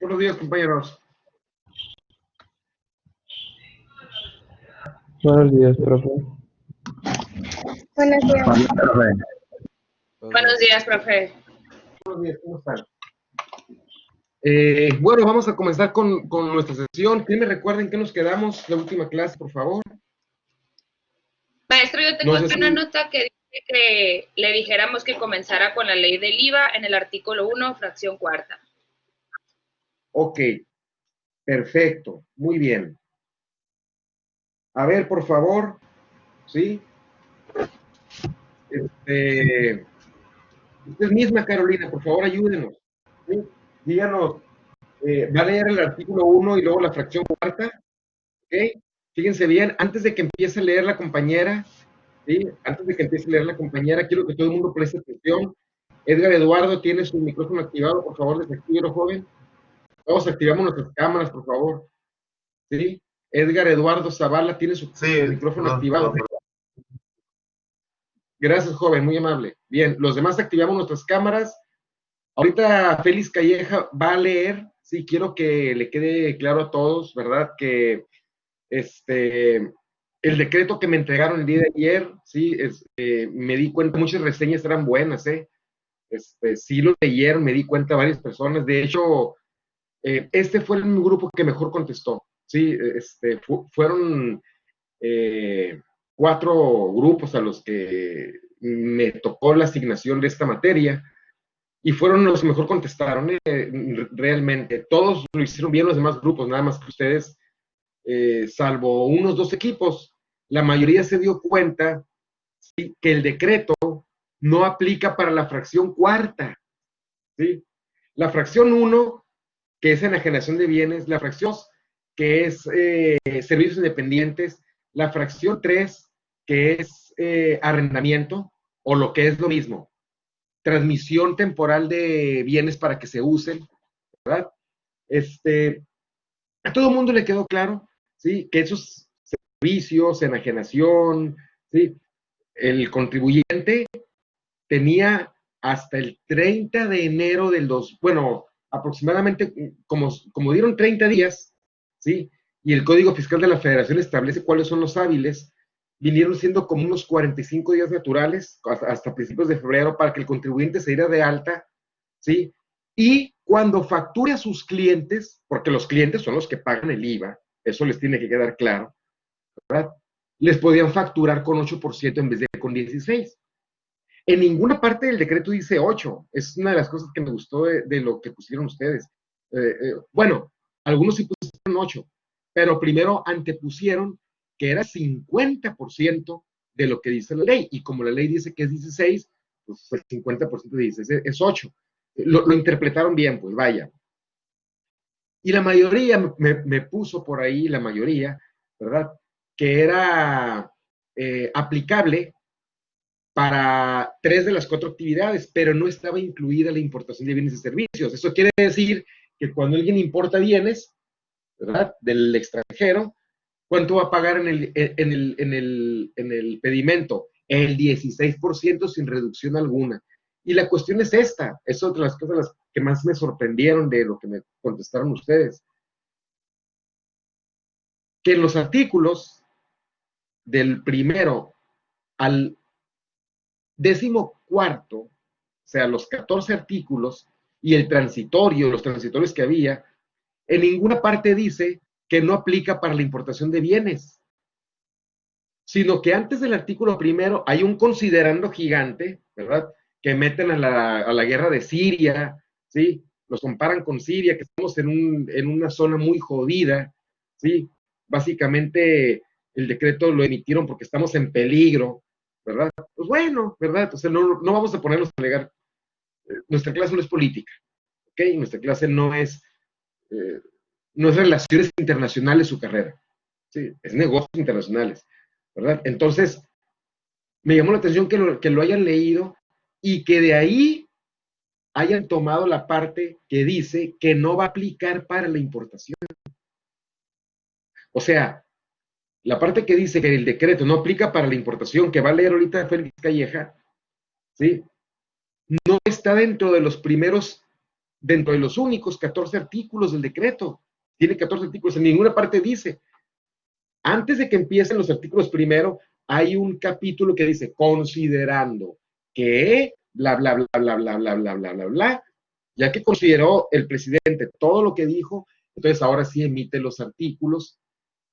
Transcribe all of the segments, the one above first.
Buenos días, compañeros. Buenos días, profe. Buenos días. Buenos días, profe. Buenos días, ¿cómo están? Bueno, vamos a comenzar con nuestra sesión. ¿Quién me recuerda en qué nos quedamos la última clase, por favor? Maestro, yo tengo No sé aquí si- una nota que dice que le dijéramos que comenzara con la ley del IVA en el artículo 1, fracción cuarta. Ok, perfecto, muy bien. A ver, por favor, ¿sí? Usted misma, Carolina, por favor, ayúdenos. ¿Sí? Díganos, va a leer el artículo 1 y luego la fracción cuarta, ¿ok? Fíjense bien, antes de que empiece a leer la compañera, ¿sí? Antes de que empiece a leer la compañera, quiero que todo el mundo preste atención. Edgar Eduardo tiene su micrófono activado, por favor, desactívelo, joven. Todos activamos nuestras cámaras, por favor. ¿Sí? Edgar Eduardo Zavala tiene su micrófono activado. Gracias, joven, muy amable. Bien, los demás activamos nuestras cámaras. Ahorita Félix Calleja va a leer, sí, quiero que le quede claro a todos, ¿verdad? Que el decreto que me entregaron el día de ayer, sí, me di cuenta, muchas reseñas eran buenas, sí lo leyeron, me di cuenta varias personas, de hecho, este fue el grupo que mejor contestó, sí, fueron 4 grupos a los que me tocó la asignación de esta materia, y fueron los que mejor contestaron, realmente. Todos lo hicieron bien los demás grupos, nada más que ustedes, salvo unos 2 equipos, la mayoría se dio cuenta, ¿sí?, que el decreto no aplica para la fracción cuarta, ¿sí? La fracción 1, que es enajenación de bienes, la fracción 2, que es servicios independientes, la fracción 3, que es arrendamiento, o lo que es lo mismo, transmisión temporal de bienes para que se usen, ¿verdad? A todo el mundo le quedó claro, ¿sí?, que esos servicios, enajenación, ¿sí?, el contribuyente tenía hasta el 30 de enero del bueno, aproximadamente, como dieron 30 días, ¿sí?, y el Código Fiscal de la Federación establece cuáles son los hábiles, vinieron siendo como unos 45 días naturales, hasta principios de febrero, para que el contribuyente se diera de alta, ¿sí? Y cuando facture a sus clientes, porque los clientes son los que pagan el IVA, eso les tiene que quedar claro, ¿verdad?, les podían facturar con 8% en vez de con 16%. En ninguna parte del decreto dice 8. Es una de las cosas que me gustó de lo que pusieron ustedes. Bueno, algunos sí pusieron 8, pero primero antepusieron que era 50% de lo que dice la ley. Y como la ley dice que es 16, pues el 50% de 16 es 8. Lo interpretaron bien, pues vaya. Y la mayoría me puso por ahí, la mayoría, ¿verdad?, que era aplicable para 3 de las 4 actividades, pero no estaba incluida la importación de bienes y servicios. Eso quiere decir que cuando alguien importa bienes, ¿verdad?, del extranjero, ¿cuánto va a pagar en el pedimento? El 16% sin reducción alguna. Y la cuestión es esta, es otra de las cosas que más me sorprendieron de lo que me contestaron ustedes, que en los artículos del primero al 14º, o sea, los 14 artículos y el transitorio, los transitorios que había, en ninguna parte dice que no aplica para la importación de bienes, sino que antes del artículo primero hay un considerando gigante, ¿verdad?, que meten a la guerra de Siria, ¿sí? Los comparan con Siria, que estamos en una zona muy jodida, ¿sí? Básicamente el decreto lo emitieron porque estamos en peligro, ¿verdad? Pues bueno, ¿verdad? Entonces no vamos a ponernos a alegar. Nuestra clase no es política, ¿ok? Nuestra clase eh, no es relaciones internacionales su carrera, ¿sí? Es negocios internacionales, ¿verdad? Entonces, me llamó la atención que lo hayan leído y que de ahí hayan tomado la parte que dice que no va a aplicar para la importación. O sea, la parte que dice que el decreto no aplica para la importación, que va a leer ahorita Félix Calleja, ¿sí?, no está dentro de los primeros dentro de los únicos 14 artículos del decreto. Tiene 14 artículos, en ninguna parte dice. Antes de que empiecen los artículos primero, hay un capítulo que dice, considerando que, bla, bla, bla, bla, bla, bla, bla, bla, bla, bla, ya que consideró el presidente todo lo que dijo, entonces ahora sí emite los artículos,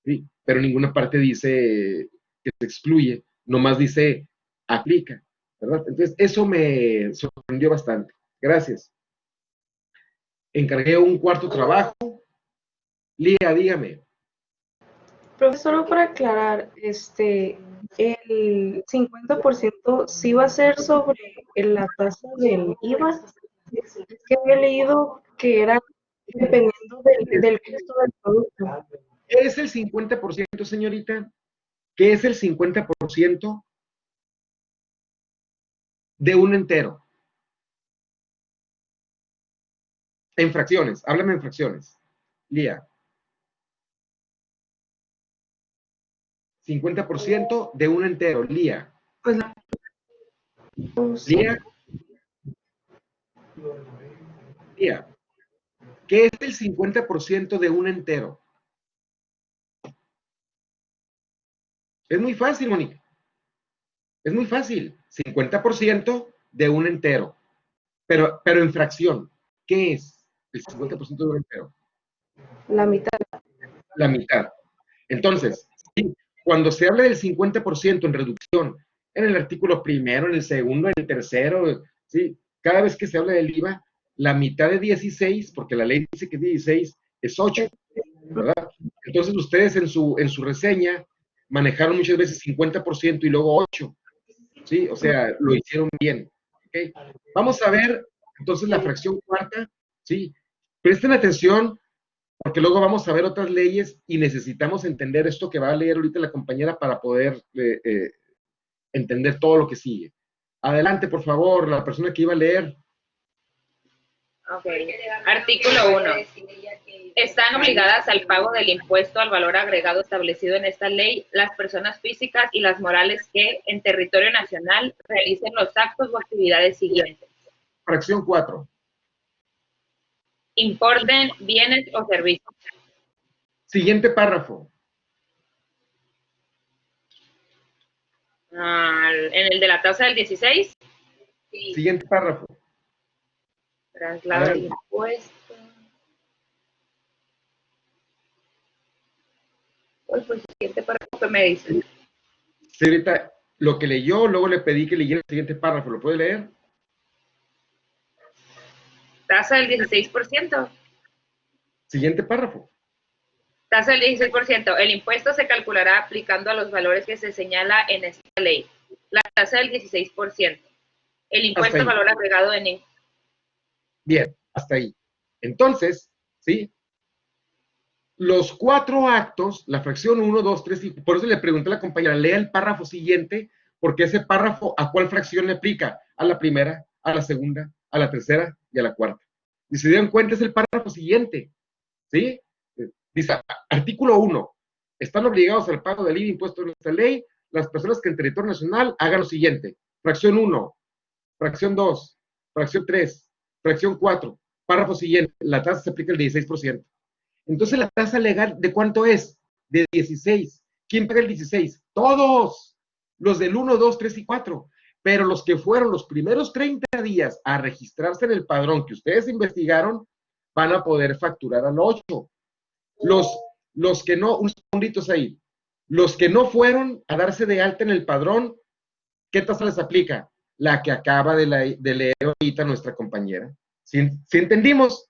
¿sí? Pero en ninguna parte dice que se excluye, nomás dice aplica, ¿verdad? Entonces eso me sorprendió bastante. Gracias. Encargué un cuarto trabajo. Lía, dígame. Profesor, solo para aclarar, el 50% sí va a ser sobre la tasa del IVA. Es que había leído que era dependiendo del costo del producto. ¿Qué es el 50%, señorita? ¿Qué es el 50% de un entero? En fracciones, háblame en fracciones. Lía. 50% de un entero, Lía. Pues Lía. Lía. ¿Qué es el 50% de un entero? Es muy fácil, Mónica. Es muy fácil. 50% de un entero. Pero en fracción. ¿Qué es el 50% de un entero? la mitad. La mitad. Entonces, ¿sí? Cuando se habla del 50% en reducción, en el artículo primero, en el segundo, en el tercero, ¿sí? Cada vez que se habla del IVA, la mitad de 16, porque la ley dice que 16 es 8, ¿verdad? Entonces ustedes en su reseña manejaron muchas veces 50% y luego 8, ¿sí? O sea, lo hicieron bien, ¿ok? Vamos a ver entonces la fracción cuarta, ¿sí? Presten atención porque luego vamos a ver otras leyes y necesitamos entender esto que va a leer ahorita la compañera para poder entender todo lo que sigue. Adelante, por favor, la persona que iba a leer. Ok. Artículo 1. Están obligadas al pago del impuesto al valor agregado establecido en esta ley las personas físicas y las morales que en territorio nacional realicen los actos o actividades siguientes. Fracción 4. Importen bienes o servicios. Siguiente párrafo. En el de la tasa del 16. Siguiente párrafo. Traslado de impuesto. Pues siguiente párrafo que me dice. Señorita, lo que leyó, luego le pedí que leyera el siguiente párrafo. ¿Lo puede leer? Tasa del 16%. Siguiente párrafo. Tasa del 16%. El impuesto se calculará aplicando a los valores que se señala en esta ley. La tasa del 16%. El impuesto al valor agregado en... Bien, hasta ahí. Entonces, ¿sí? Los 4 actos, la fracción 1, 2, 3, y por eso le pregunté a la compañera, lea el párrafo siguiente, porque ese párrafo, ¿a cuál fracción le aplica? A la primera, a la segunda, a la tercera y a la cuarta. Y se dieron cuenta, es el párrafo siguiente, ¿sí? Dice, artículo 1, están obligados al pago del IVA impuesto en esta ley, las personas que en territorio nacional hagan lo siguiente. Fracción 1, fracción 2, fracción 3, fracción 4, párrafo siguiente, la tasa se aplica el 16%. Entonces, ¿la tasa legal de cuánto es? De 16. ¿Quién paga el 16? Todos. Los del 1, 2, 3 y 4. Pero los que fueron los primeros 30 días a registrarse en el padrón que ustedes investigaron, van a poder facturar al 8. Los que no, unos segunditos ahí, los que no fueron a darse de alta en el padrón, ¿qué tasa les aplica? La que acaba de leer ahorita nuestra compañera. ¿Sí entendimos?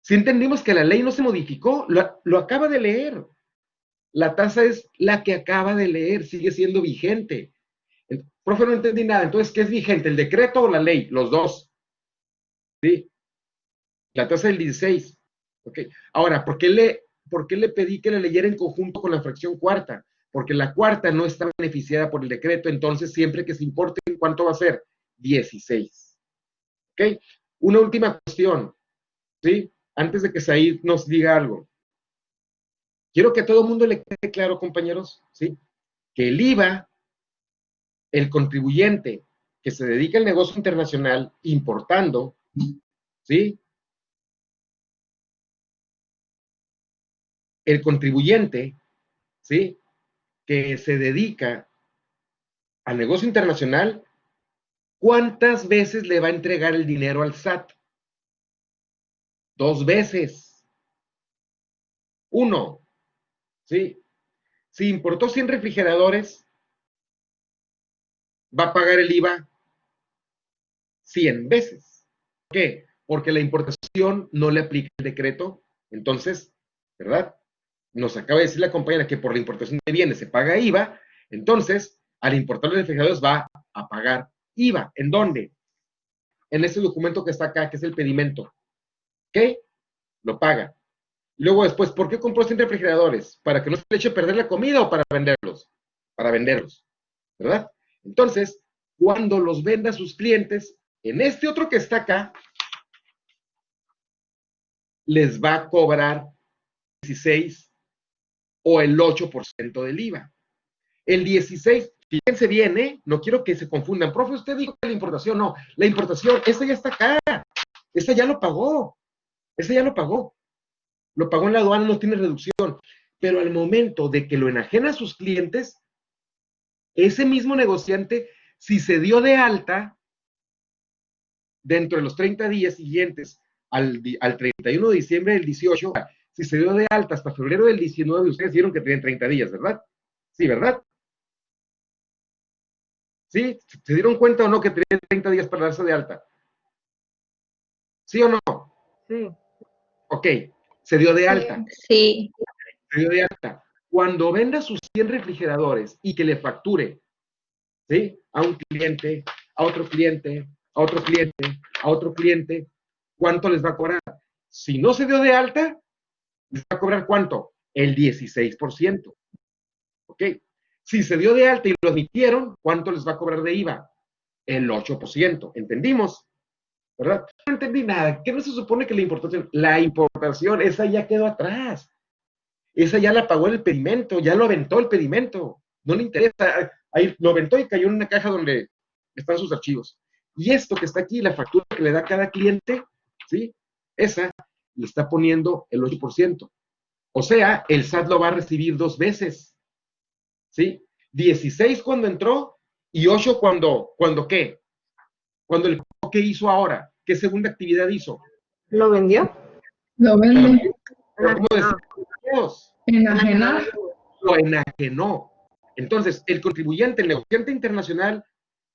Si entendimos que la ley no se modificó, lo acaba de leer. La tasa es la que acaba de leer, sigue siendo vigente. Profe, no entendí nada. Entonces, ¿qué es vigente? ¿El decreto o la ley? Los dos. ¿Sí? La tasa del 16. ¿Ok? Ahora, ¿por qué le pedí que la leyera en conjunto con la fracción cuarta? Porque la cuarta no está beneficiada por el decreto, entonces siempre que se importe, ¿cuánto va a ser? 16. ¿Ok? Una última cuestión. ¿Sí? Antes de que Said nos diga algo. Quiero que a todo el mundo le quede claro, compañeros, ¿sí? Que el IVA, el contribuyente que se dedica al negocio internacional importando, ¿sí? El contribuyente, ¿sí? Que se dedica al negocio internacional, ¿cuántas veces le va a entregar el dinero al SAT? 2 veces. 1, ¿sí? Si importó 100 refrigeradores, va a pagar el IVA 100 veces. ¿Por qué? Porque la importación no le aplica el decreto. Entonces, ¿verdad? Nos acaba de decir la compañera que por la importación de bienes se paga IVA. Entonces, al importar los refrigeradores va a pagar IVA. ¿En dónde? En este documento que está acá, que es el pedimento. ¿Ok? Lo paga. Luego después, ¿por qué compró 100 refrigeradores? ¿Para que no se le eche a perder la comida o para venderlos? Para venderlos, ¿verdad? Entonces, cuando los venda a sus clientes, en este otro que está acá, les va a cobrar 16 o el 8% del IVA. El 16, fíjense bien, no quiero que se confundan. Profe, usted dijo que la importación, no, la importación, esa ya está acá, esa ya lo pagó, esa ya lo pagó en la aduana, no tiene reducción, pero al momento de que lo enajena a sus clientes, ese mismo negociante, si se dio de alta dentro de los 30 días siguientes al 31 de diciembre del 18, si se dio de alta hasta febrero del 19, ustedes vieron que tenían 30 días, ¿verdad? Sí, ¿verdad? ¿Sí? ¿Se dieron cuenta o no que tenían 30 días para darse de alta? ¿Sí o no? Sí. Ok, se dio de alta. Sí. Se dio de alta. Cuando venda sus 100 refrigeradores y que le facture, ¿sí? A un cliente, a otro cliente, a otro cliente, a otro cliente, ¿cuánto les va a cobrar? Si no se dio de alta, les va a cobrar ¿cuánto? El 16%. ¿Ok? Si se dio de alta y lo admitieron, ¿cuánto les va a cobrar de IVA? El 8%. ¿Entendimos? ¿Verdad? No entendí nada. ¿Qué no se supone que la importación? La importación, esa ya quedó atrás. Esa ya la pagó el pedimento, ya lo aventó el pedimento. No le interesa. Ahí lo aventó y cayó en una caja donde están sus archivos. Y esto que está aquí, la factura que le da cada cliente, ¿sí? Esa le está poniendo el 8%. O sea, el SAT lo va a recibir 2 veces. ¿Sí? 16 cuando entró y 8 cuando ¿qué? Cuando el ¿qué hizo ahora? ¿Qué segunda actividad hizo? ¿Lo vendió? Lo vende. ¿Cómo decimos? Enajenar. Lo enajenó. Entonces, el contribuyente, el negociante internacional,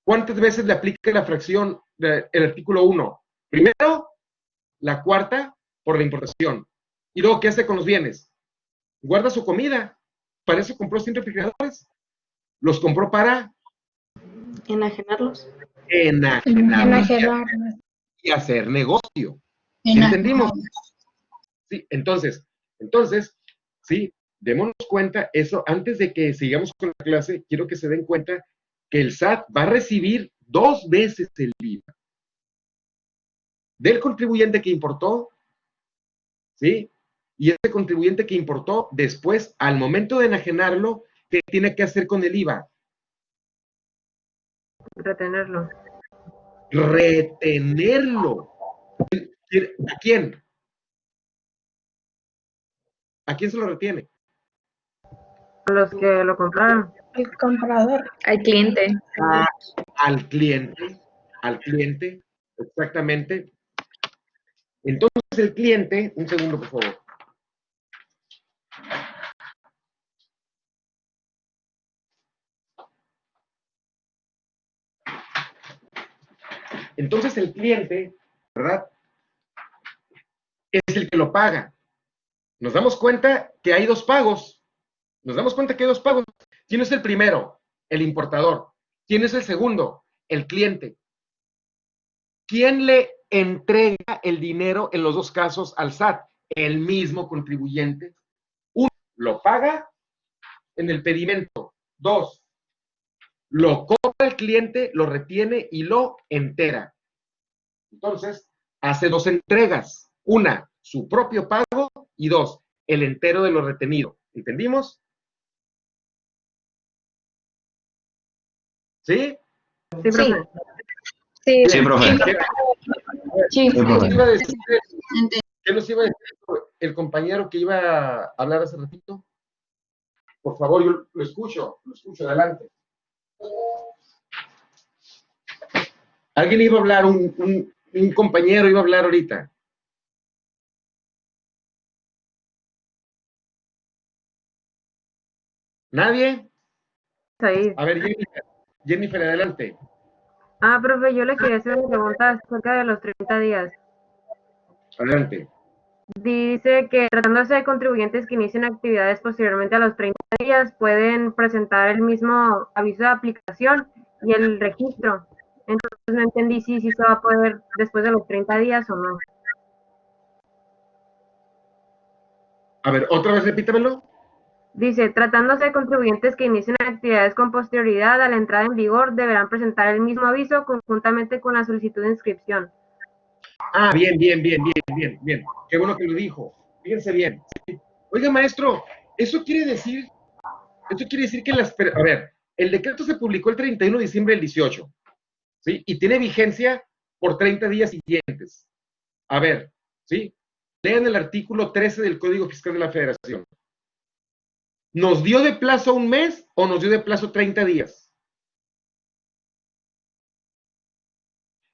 ¿cuántas veces le aplica la fracción del artículo 1? Primero, la cuarta por la importación. Y luego, ¿qué hace con los bienes? Guarda su comida. Para eso compró 100 refrigeradores. Los compró para ¿Enajenarlos? enajenar y hacer negocio. ¿Sí entendimos? Sí, entonces, sí, démonos cuenta, eso, antes de que sigamos con la clase, quiero que se den cuenta que el SAT va a recibir 2 veces el IVA del contribuyente que importó, ¿sí? Y ese contribuyente que importó, después, al momento de enajenarlo, ¿qué tiene que hacer con el IVA? Retenerlo. Retenerlo. ¿A quién? ¿A quién se lo retiene? A los que lo compraron. El comprador. Al cliente. Al cliente, exactamente. Entonces el cliente, un segundo por favor. Entonces el cliente, ¿verdad? Es el que lo paga. Nos damos cuenta que hay 2 pagos. Nos damos cuenta que hay 2 pagos. ¿Quién es el primero? El importador. ¿Quién es el segundo? El cliente. ¿Quién le entrega el dinero en los 2 casos al SAT? El mismo contribuyente. 1, lo paga en el pedimento. 2, lo cobra el cliente, lo retiene y lo entera. Entonces, hace 2 entregas. 1, su propio pago y 2, el entero de lo retenido. ¿Entendimos? ¿Sí? Sí, profe. Sí. Sí, profe. Sí. ¿Qué nos iba a decir, Entendí. qué nos iba a decir el compañero que iba a hablar hace ratito? Por favor, yo lo escucho, adelante. Alguien iba a hablar, un compañero iba a hablar ahorita. ¿Nadie? Ahí. A ver, Jennifer, adelante. Profe, yo le quería hacer una pregunta acerca de los 30 días. Adelante. Dice que tratándose de contribuyentes que inician actividades posteriormente a los 30 días, pueden presentar el mismo aviso de aplicación y el registro. Entonces no entendí si se va a poder después de los 30 días o no. A ver, otra vez repítamelo. Dice, tratándose de contribuyentes que inicien actividades con posterioridad a la entrada en vigor, deberán presentar el mismo aviso conjuntamente con la solicitud de inscripción. Bien. Qué bueno que lo dijo. Fíjense bien. ¿Sí? Oiga, maestro, eso quiere decir que a ver, el decreto se publicó el 31 de diciembre del 18, ¿sí? Y tiene vigencia por 30 días siguientes. A ver, ¿sí? Lean el artículo 13 del Código Fiscal de la Federación. ¿Nos dio de plazo un mes o nos dio de plazo 30 días?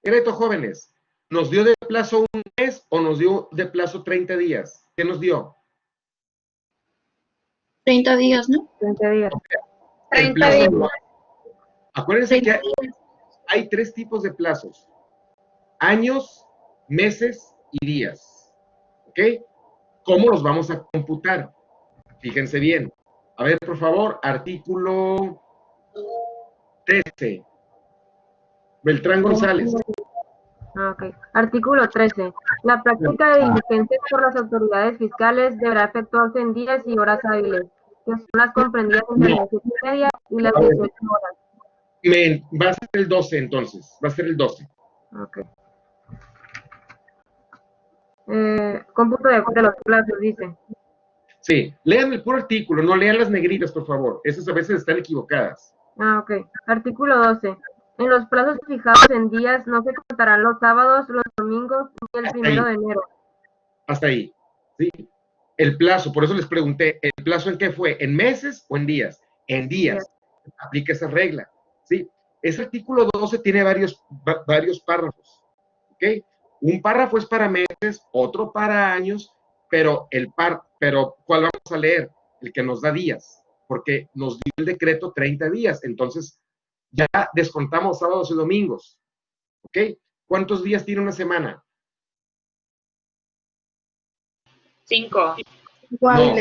Ereto, jóvenes, ¿nos dio de plazo un mes o nos dio de plazo 30 días? ¿Qué nos dio? 30 días, ¿no? 30 días. 30 días. Acuérdense que hay 3 tipos de plazos: años, meses y días. ¿Ok? ¿Cómo los vamos a computar? Fíjense bien. A ver, por favor, artículo 13. Beltrán González. Ok. Artículo 13. La práctica de diligencias por las autoridades fiscales deberá efectuarse en días y horas hábiles, que son las comprendidas entre las 7:30 y las 18 horas. Va a ser el 12 entonces. Va a ser el 12. Ok. Cómputo de los plazos, dice. Sí, lean el puro artículo, no lean las negritas, por favor. Esas a veces están equivocadas. Ok. Artículo 12. En los plazos fijados en días no se contarán los sábados, los domingos ni el 1 de enero. Hasta ahí. ¿Sí? El plazo, por eso les pregunté, ¿el plazo en qué fue? ¿En meses o en días? En días. Aplica esa regla. ¿Sí? Ese artículo 12 tiene varios párrafos. ¿Ok? Un párrafo es para meses, otro para años, pero ¿cuál vamos a leer? El que nos da días, porque nos dio el decreto 30 días, entonces ya descontamos sábados y domingos. ¿Ok? ¿Cuántos días tiene una semana? 5. No.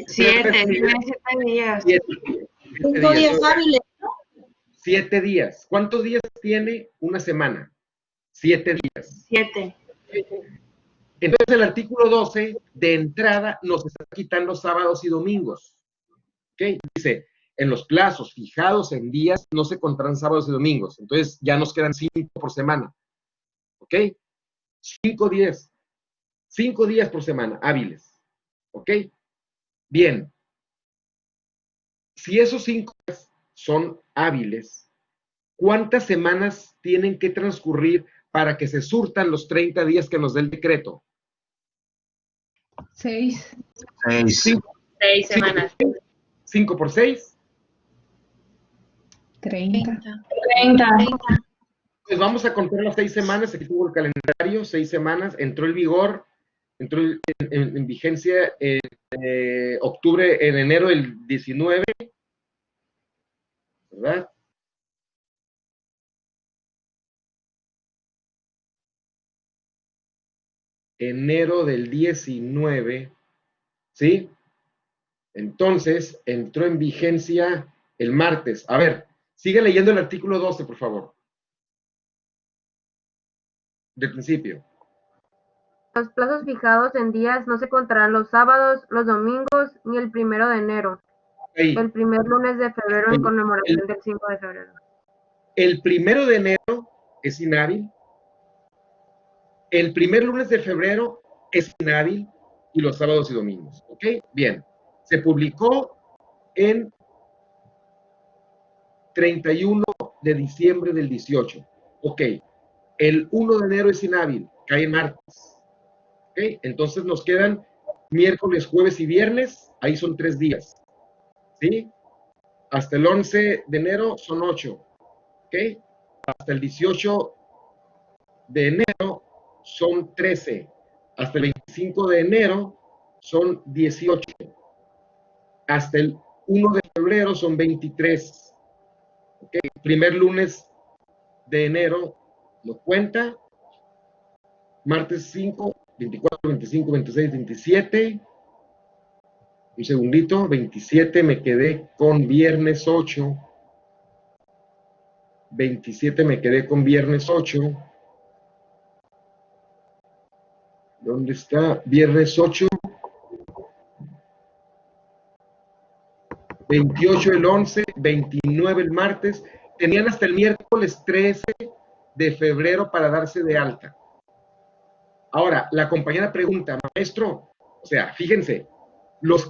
7 días. 5 días hábiles, ¿no? 7 días. ¿Cuántos días tiene una semana? 7 días. 7. Entonces el artículo 12 de entrada nos está quitando sábados y domingos. ¿Ok? Dice, en los plazos fijados en días no se contarán sábados y domingos. Entonces ya nos quedan 5 por semana. ¿Ok? 5 días. 5 días por semana hábiles. ¿Ok? Bien. Si esos 5 días son hábiles, ¿cuántas semanas tienen que transcurrir para que se surtan los 30 días que nos dé el decreto? 6. 6 semanas. 5 por 6. 30. Pues vamos a contar las 6 semanas. Aquí tuvo el calendario, 6 semanas. Entró en vigor, entró en vigencia en enero del 19, ¿verdad? Enero del 19, ¿sí? Entonces, entró en vigencia el martes. A ver, sigue leyendo el artículo 12, por favor. Del principio. Los plazos fijados en días no se contarán los sábados, los domingos ni el 1 de enero. Ahí. El primer lunes de febrero en conmemoración del 5 de febrero. El 1 de enero es inhábil. El primer lunes de febrero es inhábil y los sábados y domingos. ¿Ok? Bien. Se publicó en 31 de diciembre del 18. Ok. El 1 de enero es inhábil, cae en martes. ¿Okay? Entonces nos quedan miércoles, jueves y viernes, ahí son 3 días. ¿Sí? Hasta el 11 de enero son 8. ¿Ok? Hasta el 18 de enero son 13. Hasta el 25 de enero son 18. Hasta el 1 de febrero son 23. ¿Ok? Primer lunes de enero lo cuenta. Martes 5, 24, 25, 26, 27. Un segundito, 27 me quedé con viernes 8. 27 me quedé con viernes 8. ¿Dónde está? Viernes 8. 28 el 11, 29 el martes. Tenían hasta el miércoles 13 de febrero para darse de alta. Ahora, la compañera pregunta, maestro, o sea, fíjense, los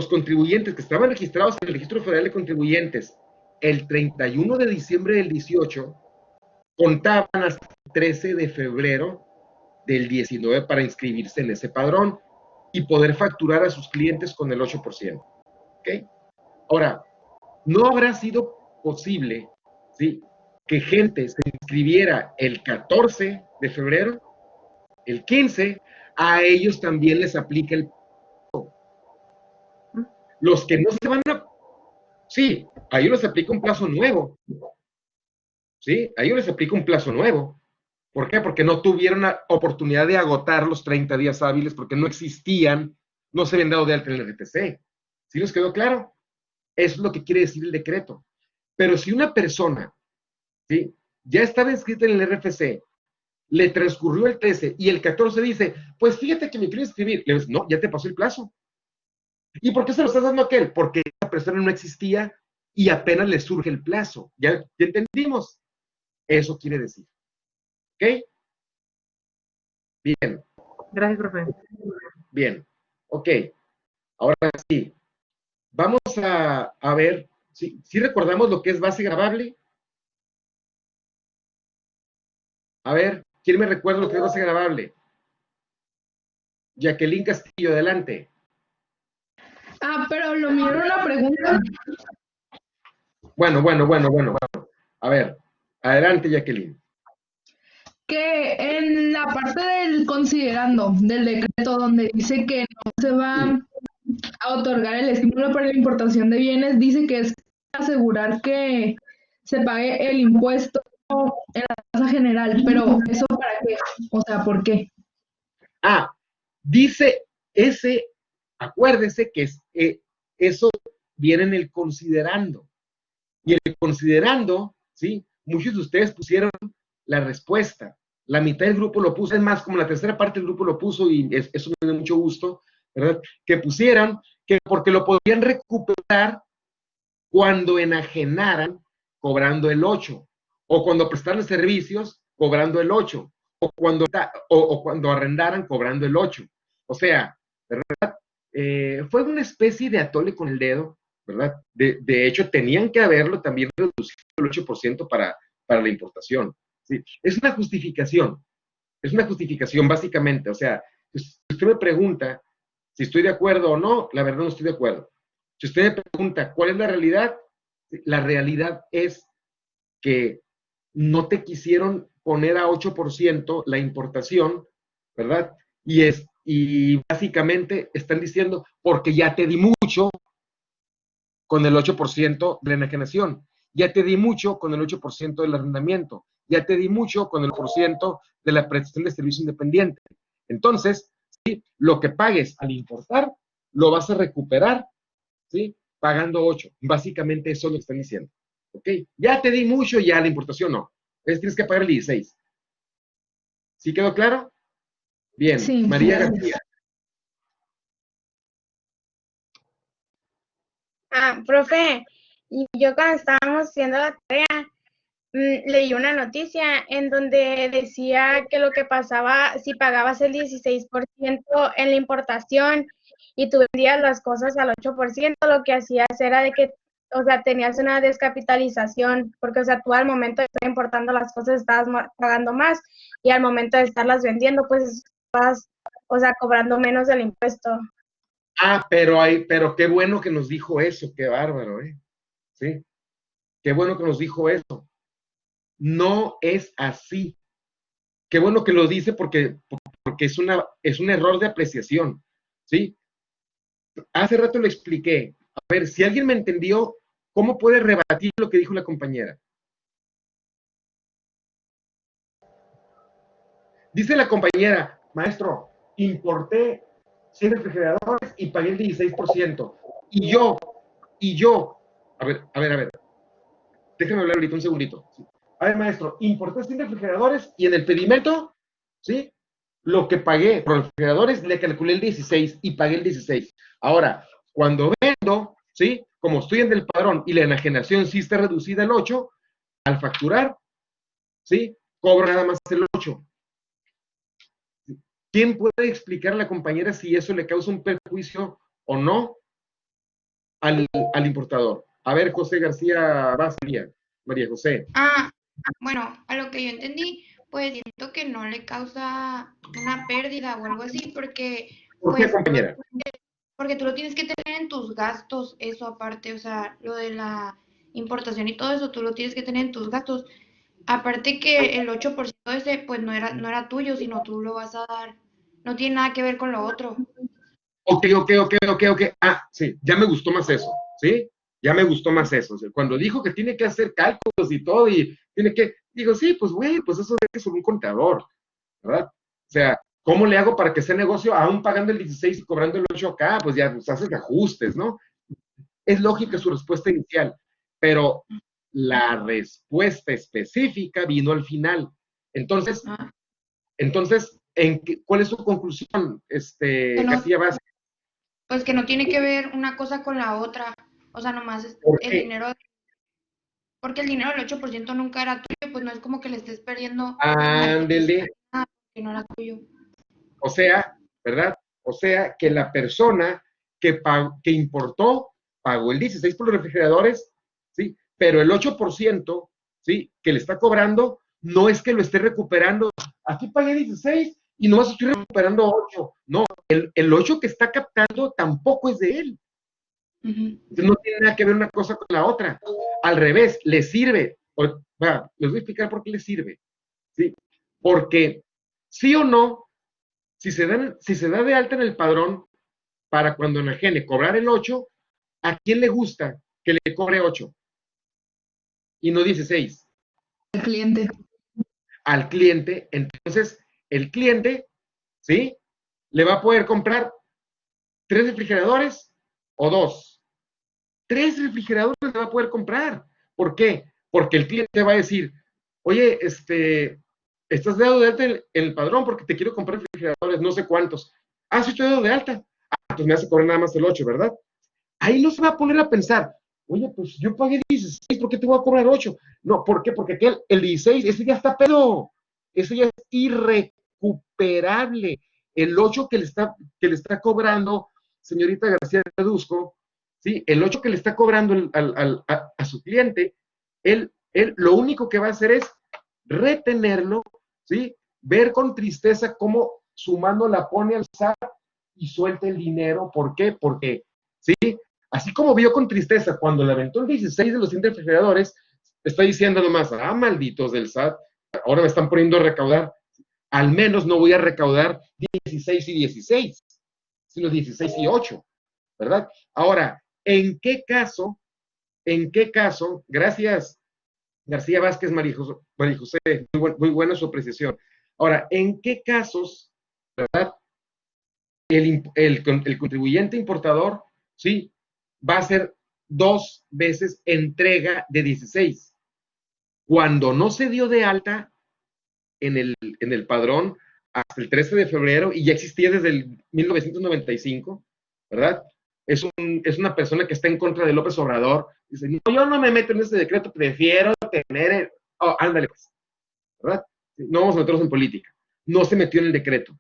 contribuyentes que estaban registrados en el Registro Federal de Contribuyentes el 31 de diciembre del 18, contaban hasta el 13 de febrero del 19 para inscribirse en ese padrón y poder facturar a sus clientes con el 8%. ¿Okay? Ahora, no habrá sido posible, ¿sí?, que gente se inscribiera el 14 de febrero, el 15, a ellos también les aplica el... Los que no se van a... Sí, a ellos les aplica un plazo nuevo. ¿Sí? A ellos les aplica un plazo nuevo. ¿Por qué? Porque no tuvieron la oportunidad de agotar los 30 días hábiles porque no existían, no se habían dado de alta en el RTC. ¿Sí les quedó claro? Eso es lo que quiere decir el decreto. Pero si una persona, ¿sí?, ya estaba inscrita en el RFC, le transcurrió el 13 y el 14 dice, pues fíjate que me quiero inscribir, le dices, no, ya te pasó el plazo. ¿Y por qué se lo estás dando a aquel? Porque esa persona no existía y apenas le surge el plazo. ¿Ya entendimos? Eso quiere decir. ¿Ok? Bien. Gracias, profe. Bien. Ok. Ahora sí. Vamos a ver, ¿sí recordamos lo que es base gravable? A ver, ¿quién me recuerda lo que es base gravable? Jacqueline Castillo, adelante. Pero lo mío era una pregunta. Bueno. A ver, adelante, Jacqueline. Que en la parte del considerando del decreto donde dice que no se va a otorgar el estímulo para la importación de bienes, dice que es asegurar que se pague el impuesto en la tasa general, pero ¿eso para qué? O sea, ¿por qué? Dice acuérdese que eso viene en el considerando. Y en el considerando, ¿sí?, muchos de ustedes pusieron la respuesta. La mitad del grupo lo puso, es más, como la tercera parte del grupo lo puso, y eso me da mucho gusto, ¿verdad? Que pusieran que porque lo podrían recuperar cuando enajenaran cobrando el 8, o cuando prestaran servicios cobrando el 8, o cuando arrendaran cobrando el 8. O sea, ¿verdad? Fue una especie de atole con el dedo, ¿verdad? De hecho, tenían que haberlo también reducido el 8% para la importación. ¿Sí? Es una justificación básicamente. O sea, si usted me pregunta si estoy de acuerdo o no, la verdad no estoy de acuerdo. Si usted me pregunta cuál es la realidad es que no te quisieron poner a 8% la importación, ¿verdad? Y básicamente están diciendo, porque ya te di mucho con el 8% de la enajenación, ya te di mucho con el 8% del arrendamiento, ya te di mucho con el 8% de la prestación de servicio independiente. Entonces, ¿sí?, lo que pagues al importar, lo vas a recuperar, ¿sí?, pagando 8. Básicamente eso es lo que están diciendo. ¿Ok? Ya te di mucho, ya la importación no. Tienes que pagar el 16. ¿Sí quedó claro? Bien. Sí, María gracias. García. Profe, y yo cuando estábamos haciendo la tarea, leí una noticia en donde decía que lo que pasaba si pagabas el 16% en la importación y tú vendías las cosas al 8%, lo que hacías era de que o sea, tenías una descapitalización, porque, o sea, tú al momento de estar importando las cosas estabas pagando más y al momento de estarlas vendiendo, pues estabas, o sea, cobrando menos del impuesto. Ah, pero qué bueno que nos dijo eso, qué bárbaro, ¿eh? Sí, qué bueno que nos dijo eso. No es así. Qué bueno que lo dice porque es un error de apreciación, ¿sí? Hace rato lo expliqué. A ver, si alguien me entendió, ¿cómo puede rebatir lo que dijo la compañera? Dice la compañera, maestro, importé 100 refrigeradores y pagué el 16%. Y yo, a ver, déjame hablar ahorita un segundito. ¿Sí? A ver, maestro, importé 100 refrigeradores y en el pedimento, ¿sí? Lo que pagué por los refrigeradores le calculé el 16 y pagué el 16. Ahora, cuando vendo, ¿sí? Como estoy en el padrón y la enajenación sí está reducida al 8, al facturar, ¿sí? Cobro nada más el 8. ¿Quién puede explicar a la compañera si eso le causa un perjuicio o no al importador? A ver, José García Vázquez, María José. Bueno, a lo que yo entendí, pues siento que no le causa una pérdida o algo así, porque ¿Por qué, pues compañera? porque tú lo tienes que tener en tus gastos, eso aparte, o sea, lo de la importación y todo eso, tú lo tienes que tener en tus gastos. Aparte que el 8% ese, pues no era tuyo, sino tú lo vas a dar. No tiene nada que ver con lo otro. Ok. Ah, sí, ya me gustó más eso, ¿sí? Ya me gustó más eso. O sea, cuando dijo que tiene que hacer cálculos y todo, y tiene que, digo, sí, pues güey, pues eso es un contador, ¿verdad? O sea, ¿cómo le hago para que sea negocio aún pagando el 16 y cobrando el 8 acá? Pues ya, pues haces ajustes, ¿no? Es lógica su respuesta inicial, pero la respuesta específica vino al final. Entonces, Ah, ¿cuál es su conclusión, que no, García Vázquez? pues que no tiene que ver una cosa con la otra. O sea, nomás es ¿Por el qué? dinero, porque el dinero del 8% nunca era tuyo, pues no es como que le estés perdiendo a ti Ándele, nada que no era tuyo. o sea, ¿verdad? O sea, que la persona que importó pagó el 16 por los refrigeradores, ¿sí? Pero el 8%, ¿sí? Que le está cobrando, no es que lo esté recuperando. Aquí pagué 16 y nomás estoy recuperando 8. No, el 8 que está captando tampoco es de él. Entonces no tiene nada que ver una cosa con la otra. Al revés, le sirve. Les voy a explicar por qué le sirve. ¿Sí? Porque, sí o no, si se da de alta en el padrón para cuando enajene cobrar el 8, ¿a quién le gusta que le cobre 8 y no 16? El cliente. Al cliente. Entonces, el cliente, ¿sí? Le va a poder comprar 3 refrigeradores o 2. 3 refrigeradores le va a poder comprar. ¿Por qué? Porque el cliente va a decir, oye, estás dado de alta en el padrón porque te quiero comprar refrigeradores, no sé cuántos. Ah, sí, estoy dado de alta. Ah, pues me hace cobrar nada más el 8, ¿verdad? Ahí no se va a poner a pensar, oye, pues yo pagué 16, ¿por qué te voy a cobrar 8? No, ¿por qué? Porque el 16, ese ya está pedo. Ese ya es irrecuperable. El 8 que le está cobrando, señorita García Reduzco, ¿sí? El 8 que le está cobrando a su cliente, él lo único que va a hacer es retenerlo, ¿sí? Ver con tristeza cómo su mano la pone al SAT y suelta el dinero. ¿Por qué? Porque, ¿sí? Así como vio con tristeza cuando le aventó el 16 de los 100 refrigeradores, está diciendo nomás, malditos del SAT, ahora me están poniendo a recaudar. Al menos no voy a recaudar 16 y 16, sino 16 y 8, ¿verdad? Ahora, ¿en qué caso, gracias García Vázquez, María José, muy buena su apreciación. Ahora, ¿en qué casos, verdad, el contribuyente importador, sí, va a hacer 2 veces entrega de 16? Cuando no se dio de alta en el padrón hasta el 13 de febrero y ya existía desde el 1995, ¿verdad? Es una persona que está en contra de López Obrador. Dice, no, yo no me meto en ese decreto, prefiero tener... ándale pues, ¿verdad? No vamos a meternos en política. No se metió en el decreto.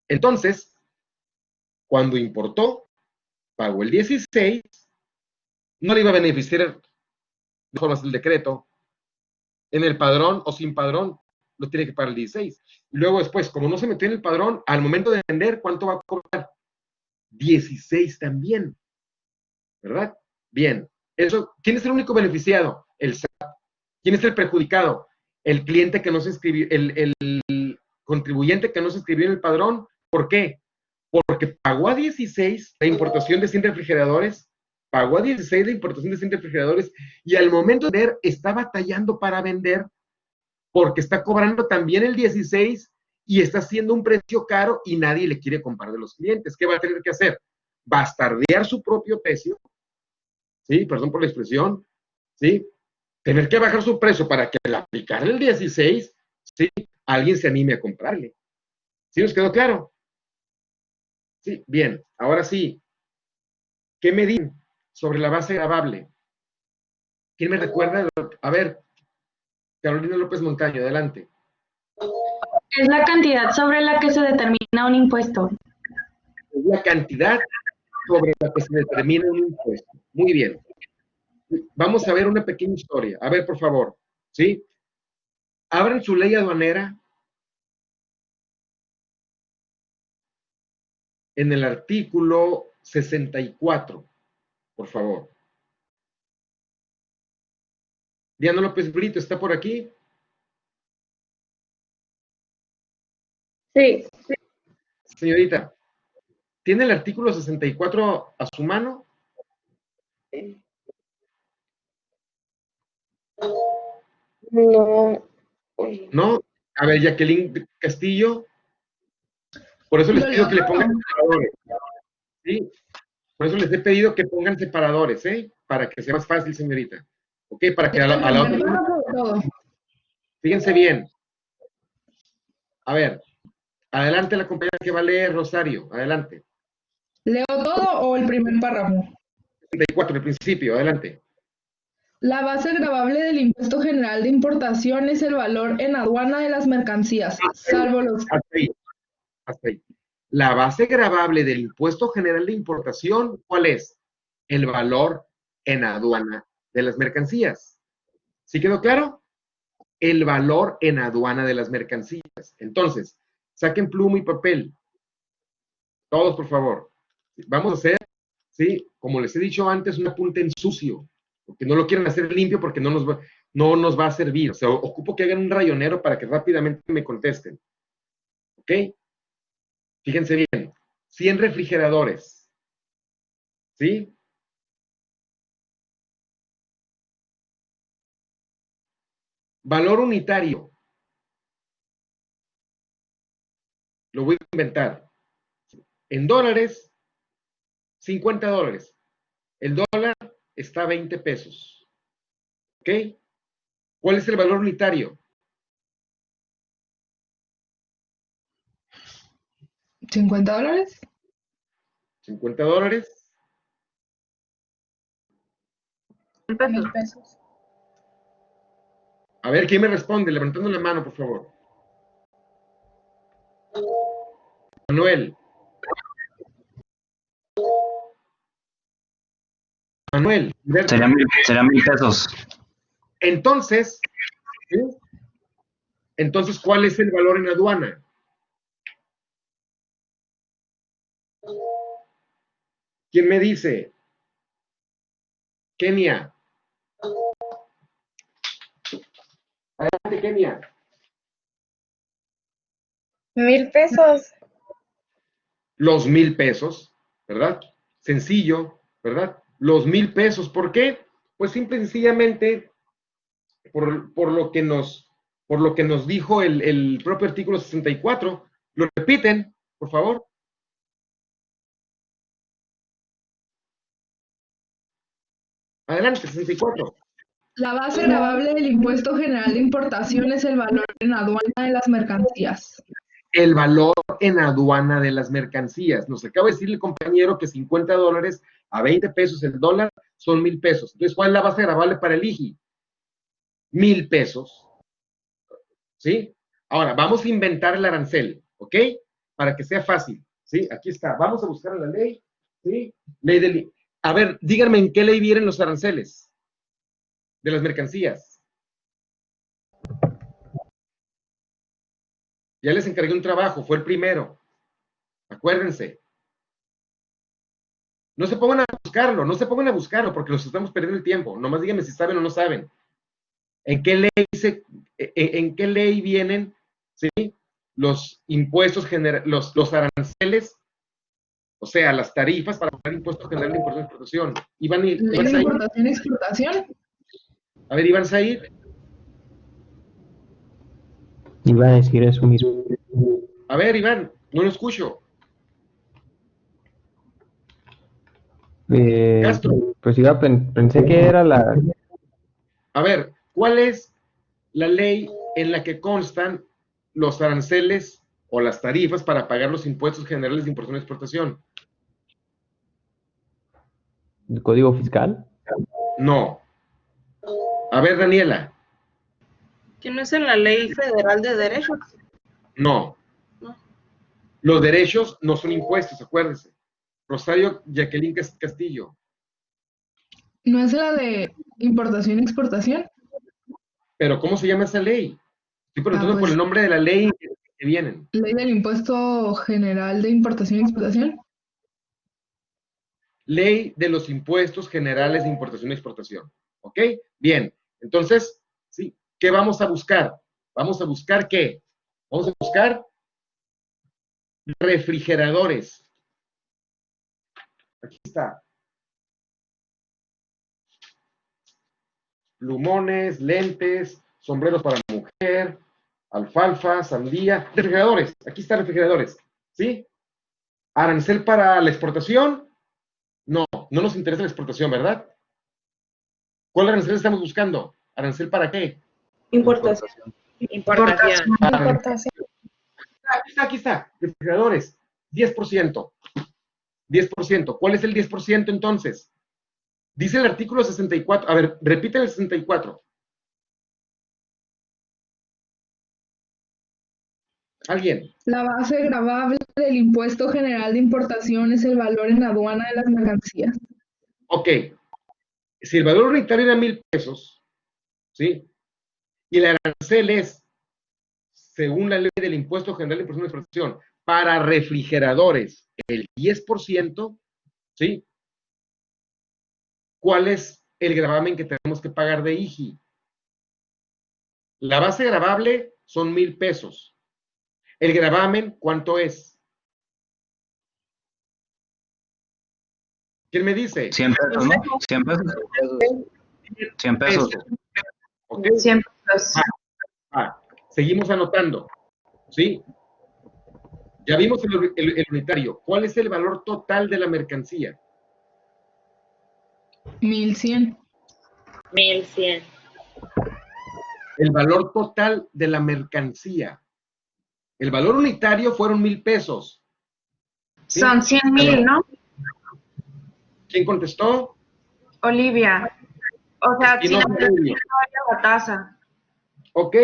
Entonces, cuando importó, pagó el 16 no le iba a beneficiar de formas del decreto, en el padrón o sin padrón, lo tiene que pagar el 16. Y luego después, como no se metió en el padrón, al momento de vender, ¿cuánto va a cobrar? 16 también, ¿verdad? Bien. Eso, ¿quién es el único beneficiado? El SAT. ¿Quién es el perjudicado? El cliente que no se inscribió, el contribuyente que no se inscribió en el padrón. ¿Por qué? Porque pagó a 16 la importación de 100 refrigeradores, pagó a 16 la importación de 100 refrigeradores y al momento de vender está batallando para vender porque está cobrando también el 16 y está haciendo un precio caro y nadie le quiere comprar de los clientes. ¿Qué va a tener que hacer? Bastardear su propio precio, ¿sí? Perdón por la expresión, ¿sí? Tener que bajar su precio para que al aplicar el 16, ¿sí? Alguien se anime a comprarle. ¿Sí nos quedó claro? Sí, bien. Ahora sí, ¿qué medir sobre la base gravable? ¿Quién me recuerda? A ver, Carolina López Montaño, adelante. Es la cantidad sobre la que se determina un impuesto. Es la cantidad sobre la que se determina un impuesto. Muy bien. Vamos a ver una pequeña historia. A ver, por favor. ¿Sí? Abran su ley aduanera en el artículo 64, por favor. Diana López Brito, ¿está por aquí? Sí. Señorita, ¿tiene el artículo 64 a su mano? No. ¿No? A ver, Jacqueline Castillo, por eso les pido que le pongan separadores. ¿Sí? Por eso les he pedido que pongan separadores, ¿eh? Para que sea más fácil, señorita. ¿Ok? Para que a la otra... Fíjense bien. A ver, adelante la compañera que va a leer, Rosario, adelante. ¿Leo todo o el primer párrafo? 64, el principio, adelante. La base gravable del impuesto general de importación es el valor en aduana de las mercancías, salvo los... Hasta ahí, hasta ahí. La base gravable del impuesto general de importación, ¿cuál es? El valor en aduana de las mercancías. ¿Sí quedó claro? El valor en aduana de las mercancías. Entonces, saquen pluma y papel. Todos, por favor. Vamos a hacer, ¿sí? Como les he dicho antes, un apunte en sucio. Porque no lo quieren hacer limpio porque no nos va a servir. O sea, ocupo que hagan un rayonero para que rápidamente me contesten. ¿Ok? Fíjense bien. 100 refrigeradores. ¿Sí? Valor unitario. Lo voy a inventar. En dólares, $50. El dólar está a 20 pesos. ¿Ok? ¿Cuál es el valor unitario? $50. $50. 1,000 pesos. A ver, ¿quién me responde? Levantando la mano, por favor. Manuel. Manuel. Serían 1,000 pesos. Entonces, ¿sí? Entonces, ¿cuál es el valor en aduana? ¿Quién me dice? Kenia. Adelante, Kenia. 1,000 pesos. Los 1,000 pesos, ¿verdad? Sencillo, ¿verdad? Los 1,000 pesos. ¿Por qué? Pues simple y sencillamente por lo que nos dijo el propio artículo 64. ¿Lo repiten, por favor? Adelante, 64. La base gravable del impuesto general de importación es el valor en aduana de las mercancías. El valor en aduana de las mercancías. Nos acaba de decir el compañero que $50 a 20 pesos el dólar son 1,000 pesos. Entonces, ¿cuál es la base gravable para el IGI? 1,000 pesos. ¿Sí? Ahora, vamos a inventar el arancel, ¿ok? Para que sea fácil, ¿sí? Aquí está. Vamos a buscar la ley, ¿sí? Ley del... A ver, díganme en qué ley vienen los aranceles de las mercancías. Ya les encargué un trabajo, fue el primero. Acuérdense. No se pongan a buscarlo, no se pongan a buscarlo porque los estamos perdiendo el tiempo. Nomás díganme si saben o no saben. ¿En qué ley vienen, ¿sí?, los impuestos generales, los aranceles, o sea, las tarifas para pagar impuestos generales de importación y exportación? ¿Ley de importación y exportación? A ver, Iván Said. Iba a decir eso mismo. A ver, Iván, no lo escucho. Castro. Pues pensé que era la... A ver, ¿cuál es la ley en la que constan los aranceles o las tarifas para pagar los impuestos generales de importación y exportación? ¿El Código Fiscal? No. A ver, Daniela. ¿Que no es en la Ley Federal de Derechos? No. No. Los derechos no son impuestos, acuérdense. Rosario Jacqueline Castillo. ¿No es la de importación y exportación? ¿Pero cómo se llama esa ley? Estoy preguntando por el nombre de la ley que vienen. ¿Ley del impuesto general de importación y exportación? Ley de los impuestos generales de importación y exportación. ¿Ok? Bien. Entonces, ¿sí? ¿Qué vamos a buscar? ¿Vamos a buscar qué? Vamos a buscar refrigeradores. Aquí está. Plumones, lentes, sombreros para mujer, alfalfa, sandía. Refrigeradores. Aquí están refrigeradores. ¿Sí? Arancel para la exportación. No, no nos interesa la exportación, ¿verdad? ¿Cuál arancel estamos buscando? ¿Arancel para qué? Importación. Importación. Aquí está. Refrigeradores. 10%. 10%. ¿Cuál es el 10% entonces? Dice el artículo 64. A ver, repite el 64. ¿Alguien? La base gravable del impuesto general de importación es el valor en aduana de las mercancías. Ok. Si el valor unitario era 1,000 pesos, ¿sí? Y el arancel es, según la ley del impuesto general de importación y exportación, para refrigeradores, el 10%, ¿sí? ¿Cuál es el gravamen que tenemos que pagar de IGI? La base gravable son 1,000 pesos. ¿El gravamen cuánto es? ¿Quién me dice? 100 pesos, ¿no? 100 pesos. 100 pesos. ¿Ok? 100 pesos. Seguimos anotando. ¿Sí? Ya vimos el unitario. ¿Cuál es el valor total de la mercancía? 1,100. 1100. El valor total de la mercancía. El valor unitario fueron 1,000 pesos. ¿Sí? Son 100,000, ¿no? ¿Quién contestó? Olivia. O sea, Y si no, la Julio. la tasa. Ok.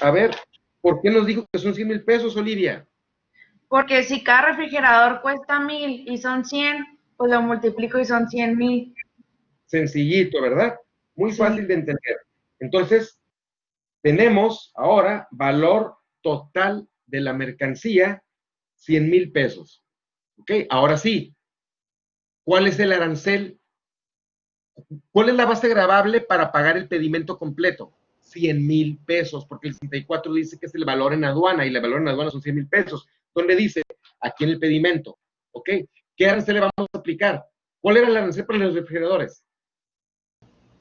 A ver, ¿por qué nos dijo que son 100,000 pesos, Olivia? Porque si cada refrigerador cuesta 1,000 y son 100, pues lo multiplico y son 100,000. Sencillito, ¿verdad? Muy Sí. fácil de entender. Entonces, tenemos ahora valor total de la mercancía, 100,000 pesos. ¿Ok? Ahora sí, ¿cuál es el arancel? ¿Cuál es la base gravable para pagar el pedimento completo? 100,000 pesos, porque el 64 dice que es el valor en aduana y el valor en aduana son 100,000 pesos. ¿Dónde dice? Aquí en el pedimento. ¿Ok? ¿Qué arancel le vamos a aplicar? ¿Cuál era el arancel para los refrigeradores?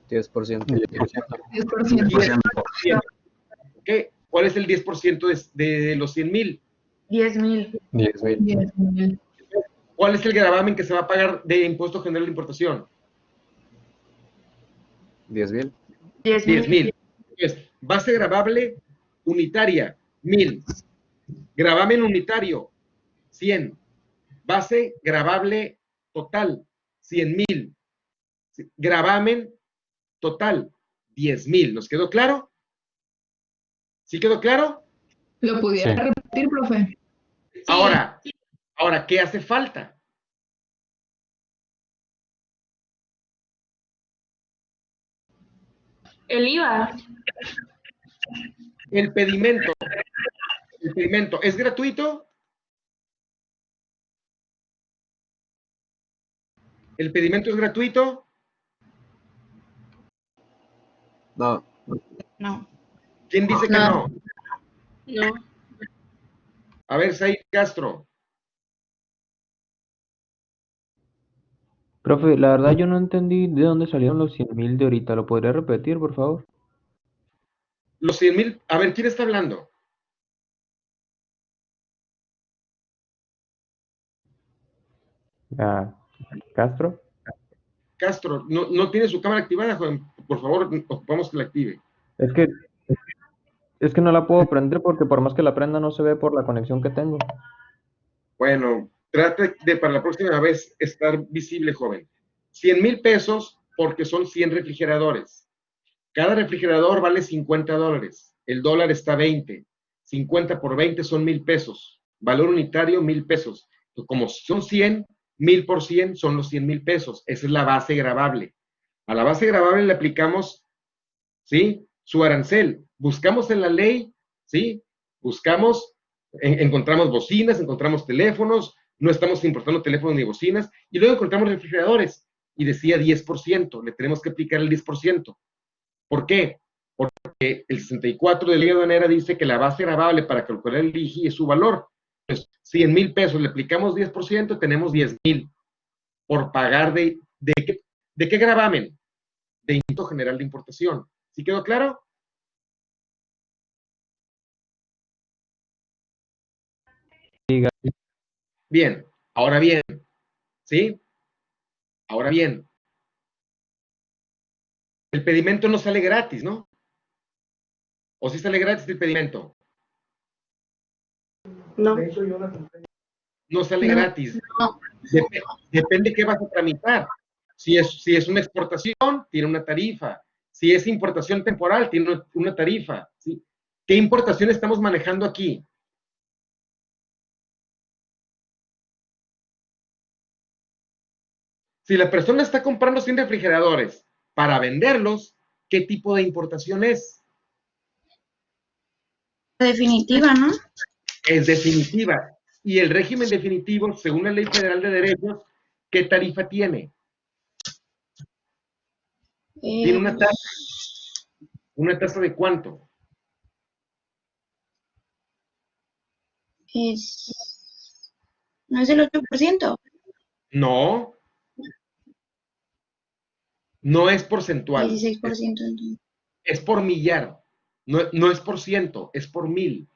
10%. 10%. 10%. ¿Ok? ¿Cuál es el 10% de los 100,000? 10,000. 10,000. 10,000. ¿Cuál es el gravamen que se va a pagar de impuesto general de importación? 10,000. 10,000. Entonces, base gravable unitaria, 1,000. Gravamen unitario, 100. Base gravable total, 100,000. Gravamen total, 10,000. ¿Nos quedó claro? ¿Sí quedó claro? ¿Lo pudiera Sí. repetir, profe? Ahora, ¿qué hace falta? El IVA. El pedimento. ¿El pedimento es gratuito? ¿El pedimento es gratuito? No. No. ¿Quién dice que no? No. A ver, Said Castro. Profe, la verdad yo no entendí de dónde salieron los 100,000 de ahorita. ¿Lo podría repetir, por favor? Los 100,000, a ver, ¿quién está hablando? Ah, ¿Castro? Castro, no tiene su cámara activada, joven. Por favor, ocupamos que la active. Es que, es que no la puedo prender porque por más que la prenda no se ve por la conexión que tengo. Bueno, trate de para la próxima vez estar visible, joven. 100,000 pesos porque son 100 refrigeradores. Cada refrigerador vale $50. El dólar está a 20. 50 por 20 son 1,000 pesos. Valor unitario, 1,000 pesos. Entonces, como son 100, 1,000 por 100 son los 100,000 pesos. Esa es la base gravable. A la base gravable le aplicamos, ¿sí? Su arancel. Buscamos en la ley, ¿sí? Buscamos, encontramos bocinas, encontramos teléfonos, no estamos importando teléfonos ni bocinas, y luego encontramos refrigeradores, y decía 10%, le tenemos que aplicar el 10%. ¿Por qué? Porque el 64 de la ley aduanera dice que la base gravable para calcular el IGI es su valor. Entonces, si en 1,000 pesos le aplicamos 10%, tenemos 10,000 por pagar ¿de qué gravamen? De impuesto general de importación. ¿Sí quedó claro? Bien, ahora bien, ¿sí? Ahora bien, el pedimento no sale gratis, ¿no? ¿O sí sale gratis el pedimento? No. No sale No. gratis. No. Depende qué vas a tramitar. Si es una exportación, tiene una tarifa. Si es importación temporal, tiene una tarifa. ¿Sí? ¿Qué importación estamos manejando aquí? Si la persona está comprando 100 refrigeradores para venderlos, ¿qué tipo de importación es? Definitiva, ¿no? Es definitiva. Y el régimen definitivo, según la Ley Federal de Derechos, ¿qué tarifa tiene? Tiene una tasa. ¿Una tasa de cuánto? ¿No es el 8%? No, no es porcentual. 16% entonces. Es por millar. No es por ciento, es por mil.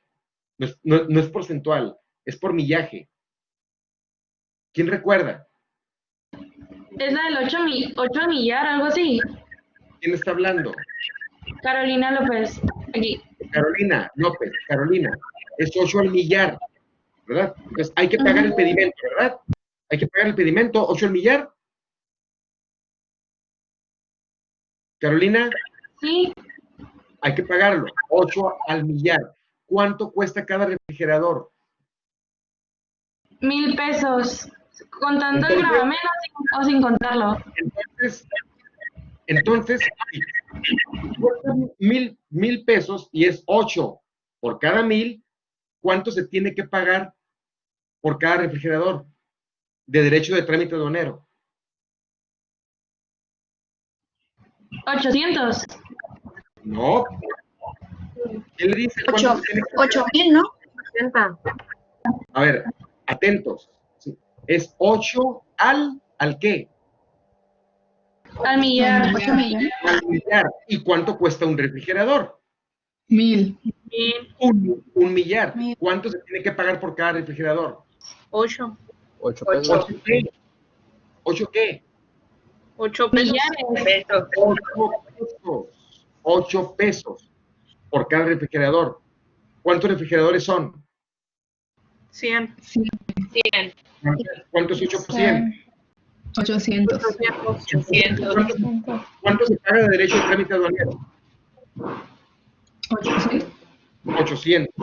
No es porcentual, es por millaje. ¿Quién recuerda? Es la del 8 millar, algo así. ¿Quién está hablando? Carolina López. Aquí. Carolina López, Carolina. Es 8 al millar, ¿verdad? Entonces hay que pagar el pedimento, ¿verdad? Hay que pagar el pedimento, 8 al millar. Carolina, Sí, hay que pagarlo, 8 al millar. ¿Cuánto cuesta cada refrigerador? 1,000 pesos. ¿Contando el Entonces- gravamen o sin contarlo? Entonces, si cuesta 1,000 pesos y es 8 por cada 1,000, ¿cuánto se tiene que pagar por cada refrigerador de derecho de trámite aduanero? 800. No. ¿Quién le dice cuánto se tiene que pagar? 8,000, ¿no? 80. A ver, atentos. ¿Sí? Es 8 ¿al qué? Al millar. 8 millones. Al millar. ¿Y cuánto cuesta un refrigerador? 1,000. Un millar. ¿Cuánto se tiene que pagar por cada refrigerador? 8. 8 pesos. ¿8 qué? ¿8 qué? 8 pesos. Millares. Pesos. 8 pesos. 8 pesos por cada refrigerador. ¿Cuántos refrigeradores son? 100. 100. ¿Cuánto es 8 por 100? 800. 100. ¿Cuánto se paga de derecho de trámite aduanero? 800. 800.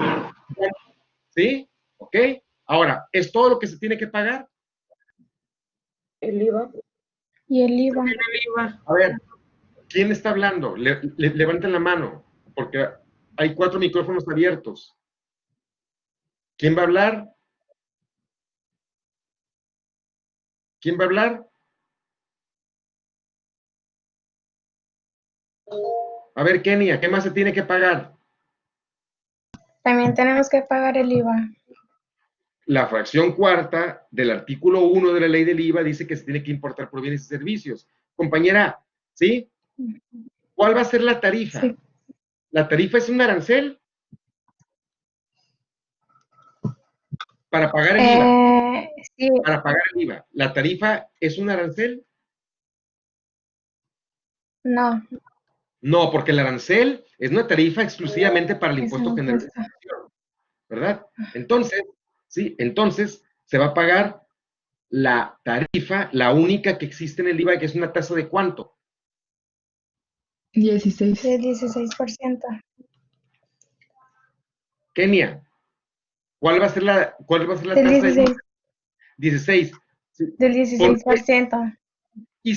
¿Sí? ¿Ok? Ahora, ¿es todo lo que se tiene que pagar? El IVA. Y el IVA. El IVA. A ver, ¿Quién está hablando? Levanten la mano, porque hay 4 micrófonos abiertos. ¿Quién va a hablar? ¿Quién va a hablar? A ver, Kenia, ¿qué más se tiene que pagar? También tenemos que pagar el IVA. La fracción cuarta del artículo 1 de la ley del IVA dice que se tiene que importar por bienes y servicios. Compañera, ¿sí? ¿Cuál va a ser la tarifa? Sí. ¿La tarifa es un arancel? Para pagar el IVA. Sí, Para pagar el IVA. ¿La tarifa es un arancel? no, No, porque el arancel es una tarifa exclusivamente para el es impuesto un general de impuesto. importación, ¿verdad? Entonces, sí, entonces se va a pagar la tarifa, la única que existe en el IVA, que es una tasa de ¿cuánto? 16. Del 16%. Kenia, ¿cuál va a ser la Del tasa del 16, IVA? 16. Sí. del ¿Por qué? 16%. Y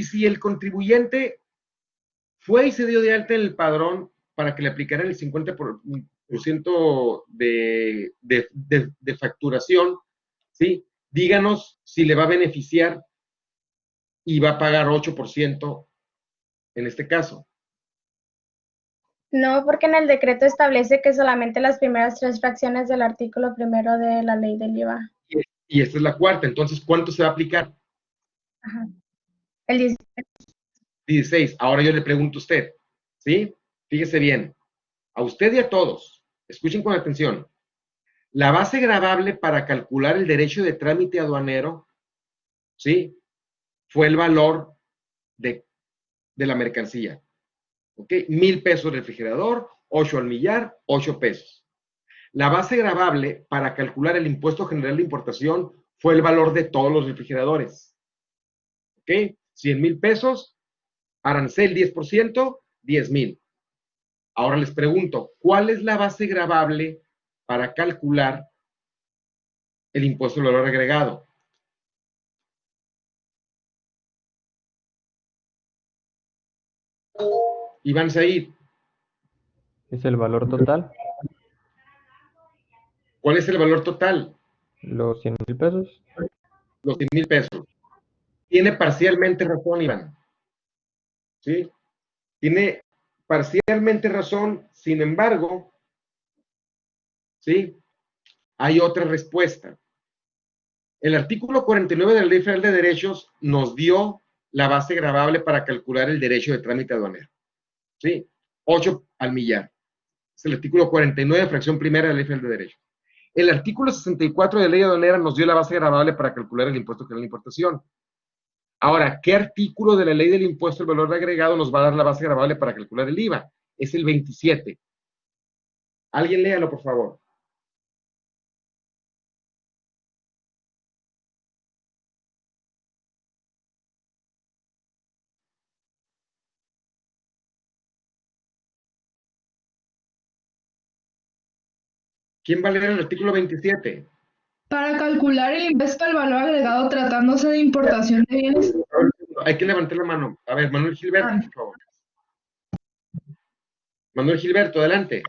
si el contribuyente fue y se dio de alta en el padrón para que le aplicaran el 50% de facturación, ¿sí? Díganos si le va a beneficiar y va a pagar 8% en este caso. No, porque en el decreto establece que solamente las primeras 3 fracciones del artículo primero de la ley del IVA. Y esta es la cuarta, entonces, ¿cuánto se va a aplicar? Ajá. El 16. 16. Ahora yo le pregunto a usted, ¿sí? Fíjese bien, a usted y a todos, escuchen con atención. La base gravable para calcular el derecho de trámite aduanero, ¿sí? Fue el valor de la mercancía. ¿Ok? 1,000 pesos el refrigerador, 8 al millar, 8 pesos. La base gravable para calcular el impuesto general de importación fue el valor de todos los refrigeradores. ¿Ok? 100,000 pesos, arancel 10%, 10,000. Ahora les pregunto, ¿cuál es la base gravable para calcular el impuesto al valor agregado? Iván Said, Es el valor total, ¿cuál es el valor total? los 100,000 pesos. Los 100,000 pesos. Tiene parcialmente razón, Iván. ¿Sí? Tiene parcialmente razón, sin embargo, ¿sí? Hay otra respuesta. El artículo 49 de la Ley Federal de Derechos nos dio la base gravable para calcular el derecho de trámite aduanero. ¿Sí? 8 al millar. Es el artículo 49, fracción primera de la Ley Federal de Derechos. El artículo 64 de la Ley Aduanera nos dio la base gravable para calcular el impuesto general de importación. Ahora, ¿qué artículo de la Ley del Impuesto al Valor Agregado nos va a dar la base gravable para calcular el IVA? Es el 27. Alguien léalo, por favor. ¿Quién va a leer el artículo 27? Para calcular el impuesto al valor agregado tratándose de importación de bienes. Hay que levantar la mano. A ver, Manuel Gilberto, por favor. Manuel Gilberto, adelante.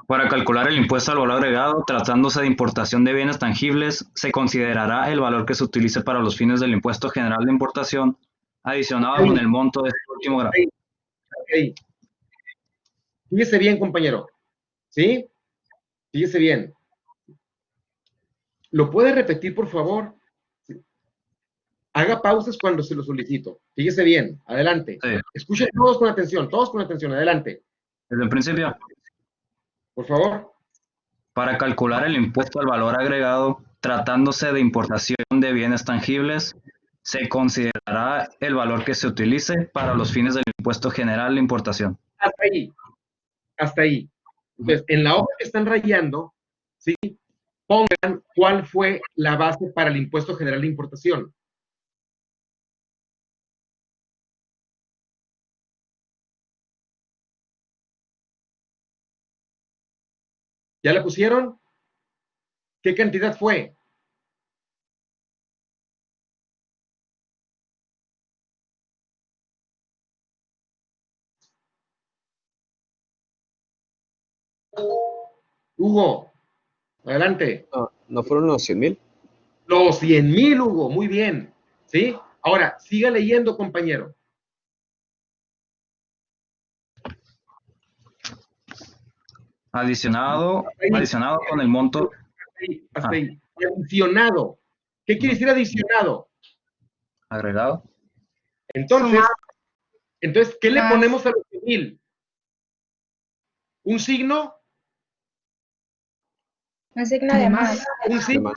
Para calcular el impuesto al valor agregado, tratándose de importación de bienes tangibles, se considerará el valor que se utilice para los fines del impuesto general de importación, adicionado con el monto de este último grado. Ok. Fíjese bien, compañero. ¿Sí? Fíjese bien. ¿Lo puede repetir, por favor? Haga pausas cuando se lo solicito. Fíjese bien. Adelante. Sí. Escuchen todos con atención. Adelante. Desde el principio, Por favor. para calcular el impuesto al valor agregado, tratándose de importación de bienes tangibles, se considerará el valor que se utilice para los fines del impuesto general de importación. Hasta ahí. Hasta ahí. Entonces, en la hoja que están rayando, ¿sí? Pongan cuál fue la base para el impuesto general de importación. ¿Ya la pusieron? ¿Qué cantidad fue? Hugo, adelante. ¿No fueron los 100,000? Los 100,000, Hugo, muy bien. ¿Sí? Ahora, siga leyendo, compañero. Adicionado con el monto. Hasta ahí. Adicionado. ¿Qué quiere decir adicionado? Agregado. Entonces, ¿qué le Más. ponemos a los 100,000? ¿Un signo? Un signo de más. ¿Un signo?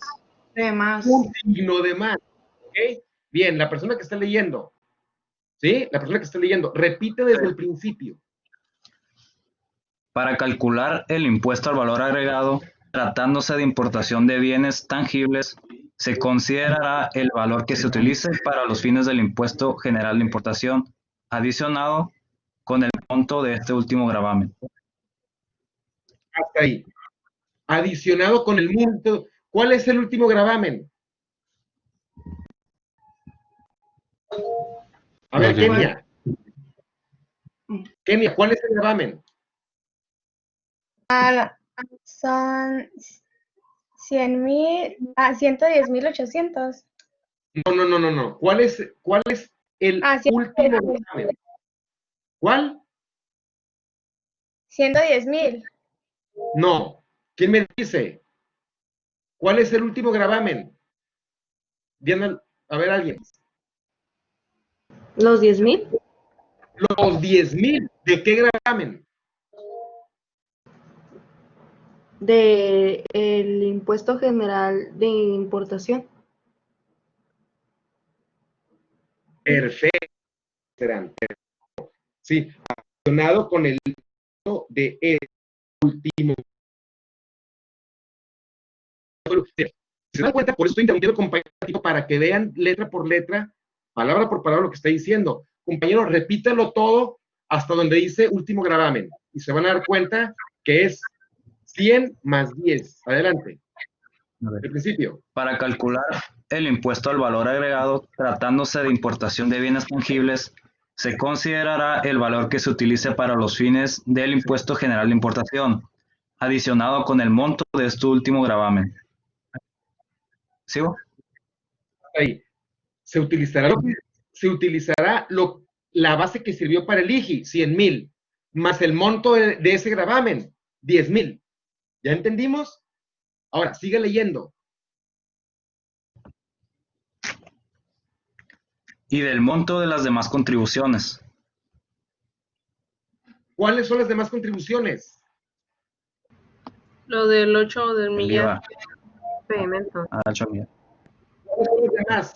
De más. Un signo de más. ¿Ok? Bien, la persona que está leyendo. ¿Sí? La persona que está leyendo. Repite desde el principio. Para calcular el impuesto al valor agregado, tratándose de importación de bienes tangibles, se considerará el valor que se utilice para los fines del impuesto general de importación, adicionado con el monto de este último gravamen. Hasta ahí. Adicionado con el monto. ¿Cuál es el último gravamen? A ver, Kenia. Kenia, ¿cuál es el gravamen? Son 100,000, 110,800. No. ¿Cuál es el Sí, último gravamen? ¿Cuál? 110,000. No. ¿Quién me dice? ¿Cuál es el último gravamen? Diana, a ver, alguien. ¿Los 10,000? Los 10,000. ¿De qué gravamen? De el impuesto general de importación. Perfecto. Serán. Sí, relacionado con el de el último. ¿Se dan cuenta? Por eso estoy interrumpiendo, compañero, para que vean letra por letra, palabra por palabra lo que está diciendo. Compañero, repítelo todo hasta donde dice último gravamen. Y se van a dar cuenta que es 100 más 10. Adelante. El principio. Para calcular el impuesto al valor agregado, tratándose de importación de bienes tangibles, se considerará el valor que se utilice para los fines del impuesto general de importación, adicionado con el monto de este último gravamen. ¿Sigo? Ahí. Se utilizará la base que sirvió para el IGI, 100,000, más el monto de ese gravamen, 10,000. ¿Ya entendimos? Ahora, sigue leyendo. Y del monto de las demás contribuciones. ¿Cuáles son las demás contribuciones? Lo del 8 del El millar. IVA. Pedimento.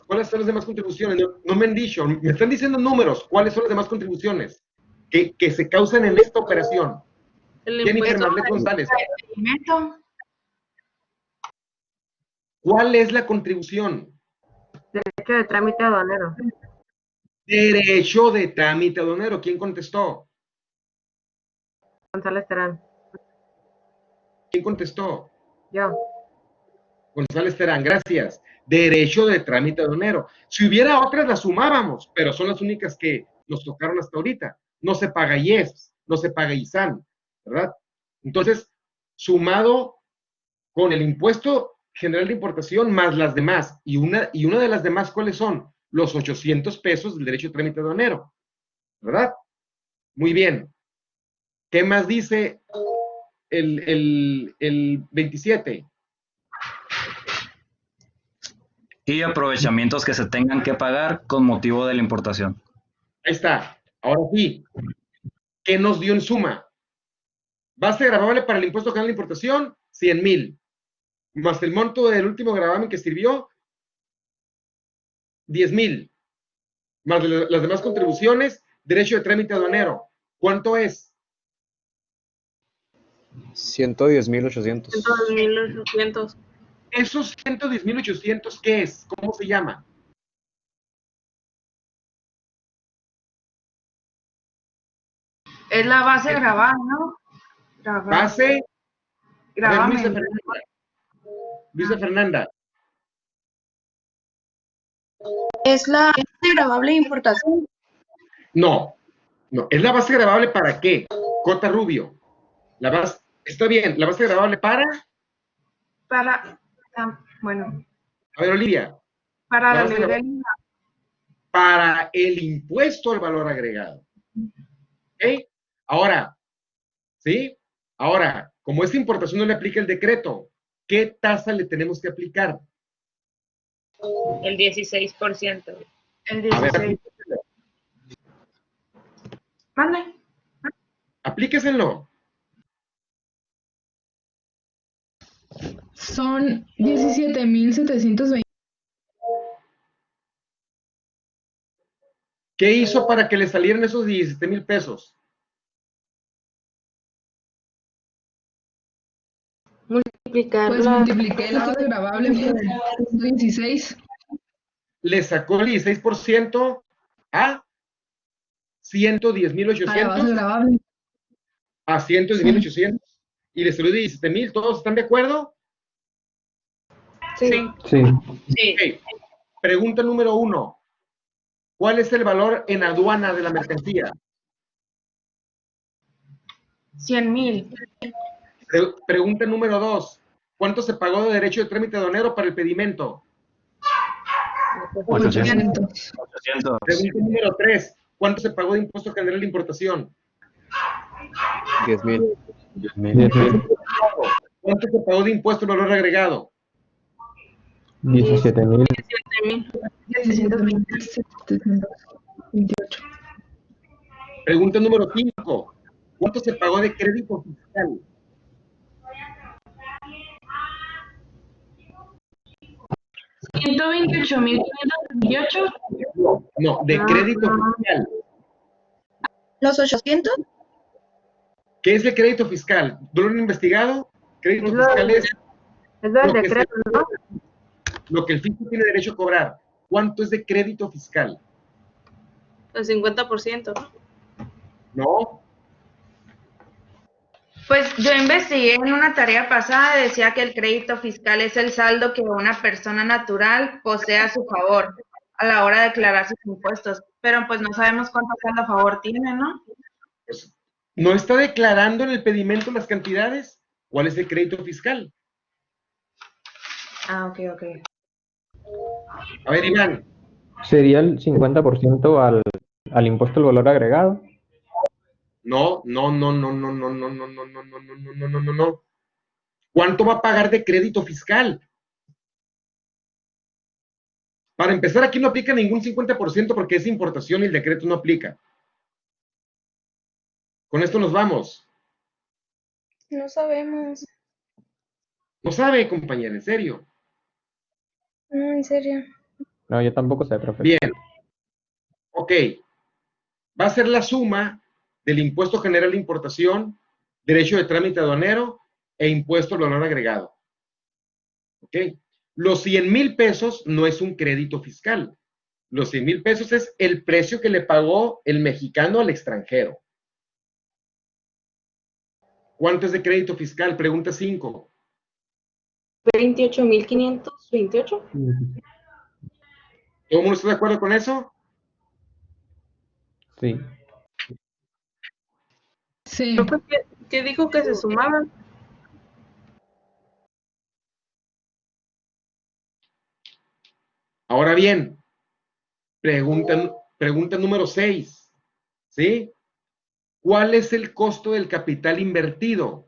¿Cuáles son las demás contribuciones? No me han dicho, me están diciendo números. ¿Cuáles son las demás contribuciones que se causan en esta operación? El Jennifer impuesto Marlet González. Experimento. ¿Cuál es la contribución? Derecho de trámite aduanero. Derecho de trámite aduanero. ¿Quién contestó? González Terán. ¿Quién contestó? Yo. González Terán, gracias. Derecho de trámite aduanero. Si hubiera otras, las sumábamos, pero son las únicas que nos tocaron hasta ahorita. No se paga IES, no se paga ISAN, ¿verdad? Entonces, sumado con el impuesto general de importación más las demás, y una de las demás, ¿cuáles son? Los 800 pesos del derecho de trámite aduanero, ¿verdad? Muy bien. ¿Qué más dice el 27? Y aprovechamientos que se tengan que pagar con motivo de la importación. Ahí está. Ahora sí. ¿Qué nos dio en suma? Base gravable para el impuesto general de importación, 100,000. Más el monto del último gravamen que sirvió, 10,000. Más las demás contribuciones, derecho de trámite aduanero. ¿Cuánto es? 110,800. 102,800. Esos 110,800, ¿qué es? ¿Cómo se llama? Es la base grabada, ¿no? Grabada. Base. A ver, Gravamen. Luisa Fernanda. Es la base gravable de importación. No. ¿Es la base gravable para qué? Cota Rubio. La base Está bien, la base gravable Bueno, a ver, Olivia, para la la base ley gravable del IVA. para el impuesto al valor agregado. ¿Ok? Ahora, ¿sí? Ahora, como esta importación no le aplica el decreto, ¿qué tasa le tenemos que aplicar? El 16%. El A ver, 16. Mande. aplíqueselo. Son 17,720. ¿Qué hizo para que le salieran esos 17,000 pesos? Pues multipliqué la base gravable por 16. Le sacó el 16% a A la base 110,800 gravable. a 110,800 y le salió 17,000. ¿Todos están de acuerdo? Sí. Sí. Sí. Ok. Pregunta número 1. ¿Cuál es el valor en aduana de la mercancía? 100,000. Pregunta número 2. ¿Cuánto se pagó de derecho de trámite aduanero para el pedimento? 800. 800. Pregunta número 3. ¿Cuánto se pagó de impuesto general de importación? 10,000. 10,000. ¿Cuánto se pagó de impuesto al valor agregado? 17,000. 728. Pregunta número 5. ¿Cuánto se pagó de crédito fiscal? $128,528. No, de crédito fiscal. ¿Los 800? ¿Qué es el crédito fiscal? ¿No lo han investigado? Crédito Es lo fiscal del- es Es lo del lo que, decreto, ¿no? lo que el fisco tiene derecho a cobrar. ¿Cuánto es de crédito fiscal? El 50%. No, Pues yo investigué en una tarea pasada, decía que el crédito fiscal es el saldo que una persona natural posee a su favor a la hora de declarar sus impuestos, pero pues no sabemos cuánto saldo a favor tiene, ¿no? pues, ¿no está declarando en el pedimento las cantidades? ¿Cuál es el crédito fiscal? Ah, ok. A ver, Iván, Sería el 50% al impuesto al valor agregado. no. ¿Cuánto va a pagar de crédito fiscal? Para empezar, aquí no aplica ningún 50% porque es importación y el decreto no aplica. Con esto nos vamos. No sabemos. No sabe, compañera, en serio. No, en serio. No, yo tampoco sé, profe. Bien. Ok. Va a ser la suma del impuesto general de importación, derecho de trámite aduanero e impuesto al valor agregado. ¿Ok? Los 100,000 pesos no es un crédito fiscal. Los 100,000 pesos es el precio que le pagó el mexicano al extranjero. ¿Cuánto es de crédito fiscal? Pregunta 5. 28,528. ¿Todo el mundo está de acuerdo con eso? Sí. Sí. ¿Qué dijo que se sumaban? Ahora bien, pregunta número 6. ¿Sí? ¿Cuál es el costo del capital invertido?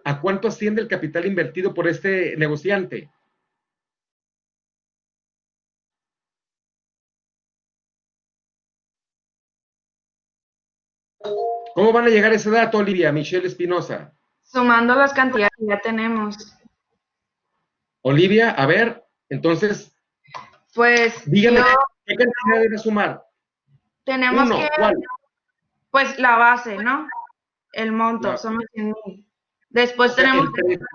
¿A cuánto asciende el capital invertido por este negociante? ¿Cómo van a llegar a ese dato, Olivia? Michelle Espinosa. Sumando las cantidades que ya tenemos. Olivia, a ver, entonces, Pues dígame, yo ¿qué cantidad debe sumar? tenemos Uno, que, ¿cuál? pues la base, ¿no? El monto, La- son los 100,000. Después O sea, tenemos, el precio.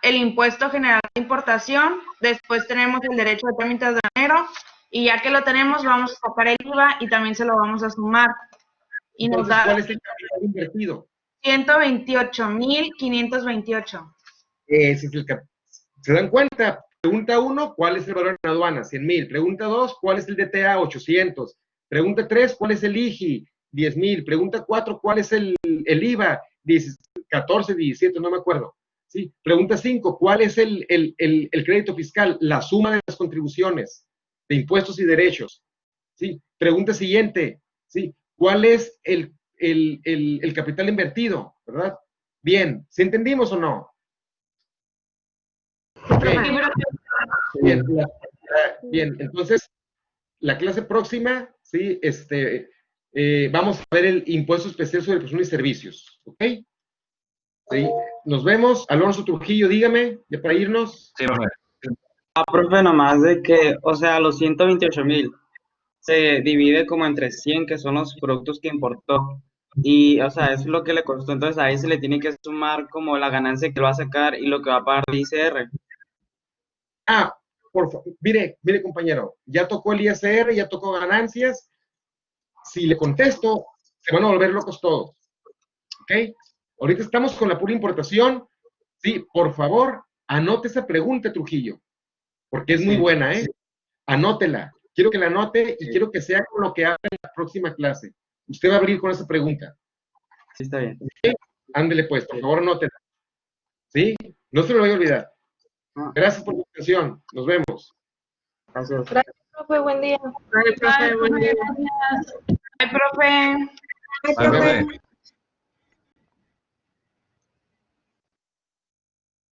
el impuesto general de importación, después tenemos el derecho de trámite aduanero, y ya que lo tenemos, vamos a sacar el IVA y también se lo vamos a sumar. Y nos Entonces, da ¿cuál es el capital invertido? 128,528. Ese es el capital. ¿Se dan cuenta? Pregunta 1, ¿cuál es el valor en aduana? 100,000. Pregunta 2, ¿cuál es el DTA? 800. Pregunta 3, ¿cuál es el IGI? 10,000. Pregunta 4, ¿cuál es el IVA? 14, 17, no me acuerdo. ¿Sí? Pregunta 5, ¿cuál es el crédito fiscal? La suma de las contribuciones de impuestos y derechos. ¿Sí? Pregunta siguiente, ¿sí? ¿Cuál es el capital invertido? ¿Verdad? Bien, ¿sí entendimos o no? Okay. Bien, bien, entonces, la clase próxima, ¿sí? Vamos a ver el impuesto especial sobre personas y servicios, ¿ok? ¿Sí? Nos vemos. Alonso Trujillo, dígame, ya para irnos. Sí, profe. Profe, nomás de que, o sea, los 128,000 se divide como entre 100, que son los productos que importó. Y, o sea, eso es lo que le costó. Entonces, ahí se le tiene que sumar como la ganancia que va a sacar y lo que va a pagar de ICR. Por favor, mire, compañero, ya tocó el ISR, ya tocó ganancias. Si le contesto, se van a volver locos todos. ¿Ok? Ahorita estamos con la pura importación. Sí, por favor, anote esa pregunta, Trujillo, porque es muy buena, ¿eh? Anótela. Quiero que la anote y quiero que sea con lo que hable en la próxima clase. Usted va a abrir con esa pregunta. Sí, está bien. ¿Okay? Ándele pues, por favor, anótela. ¿Sí? No se lo voy a olvidar. Gracias por la atención. Nos vemos. Gracias. Gracias, profe. Buen día. Ay, profe, buen día. Ay, profe. Ay, profe.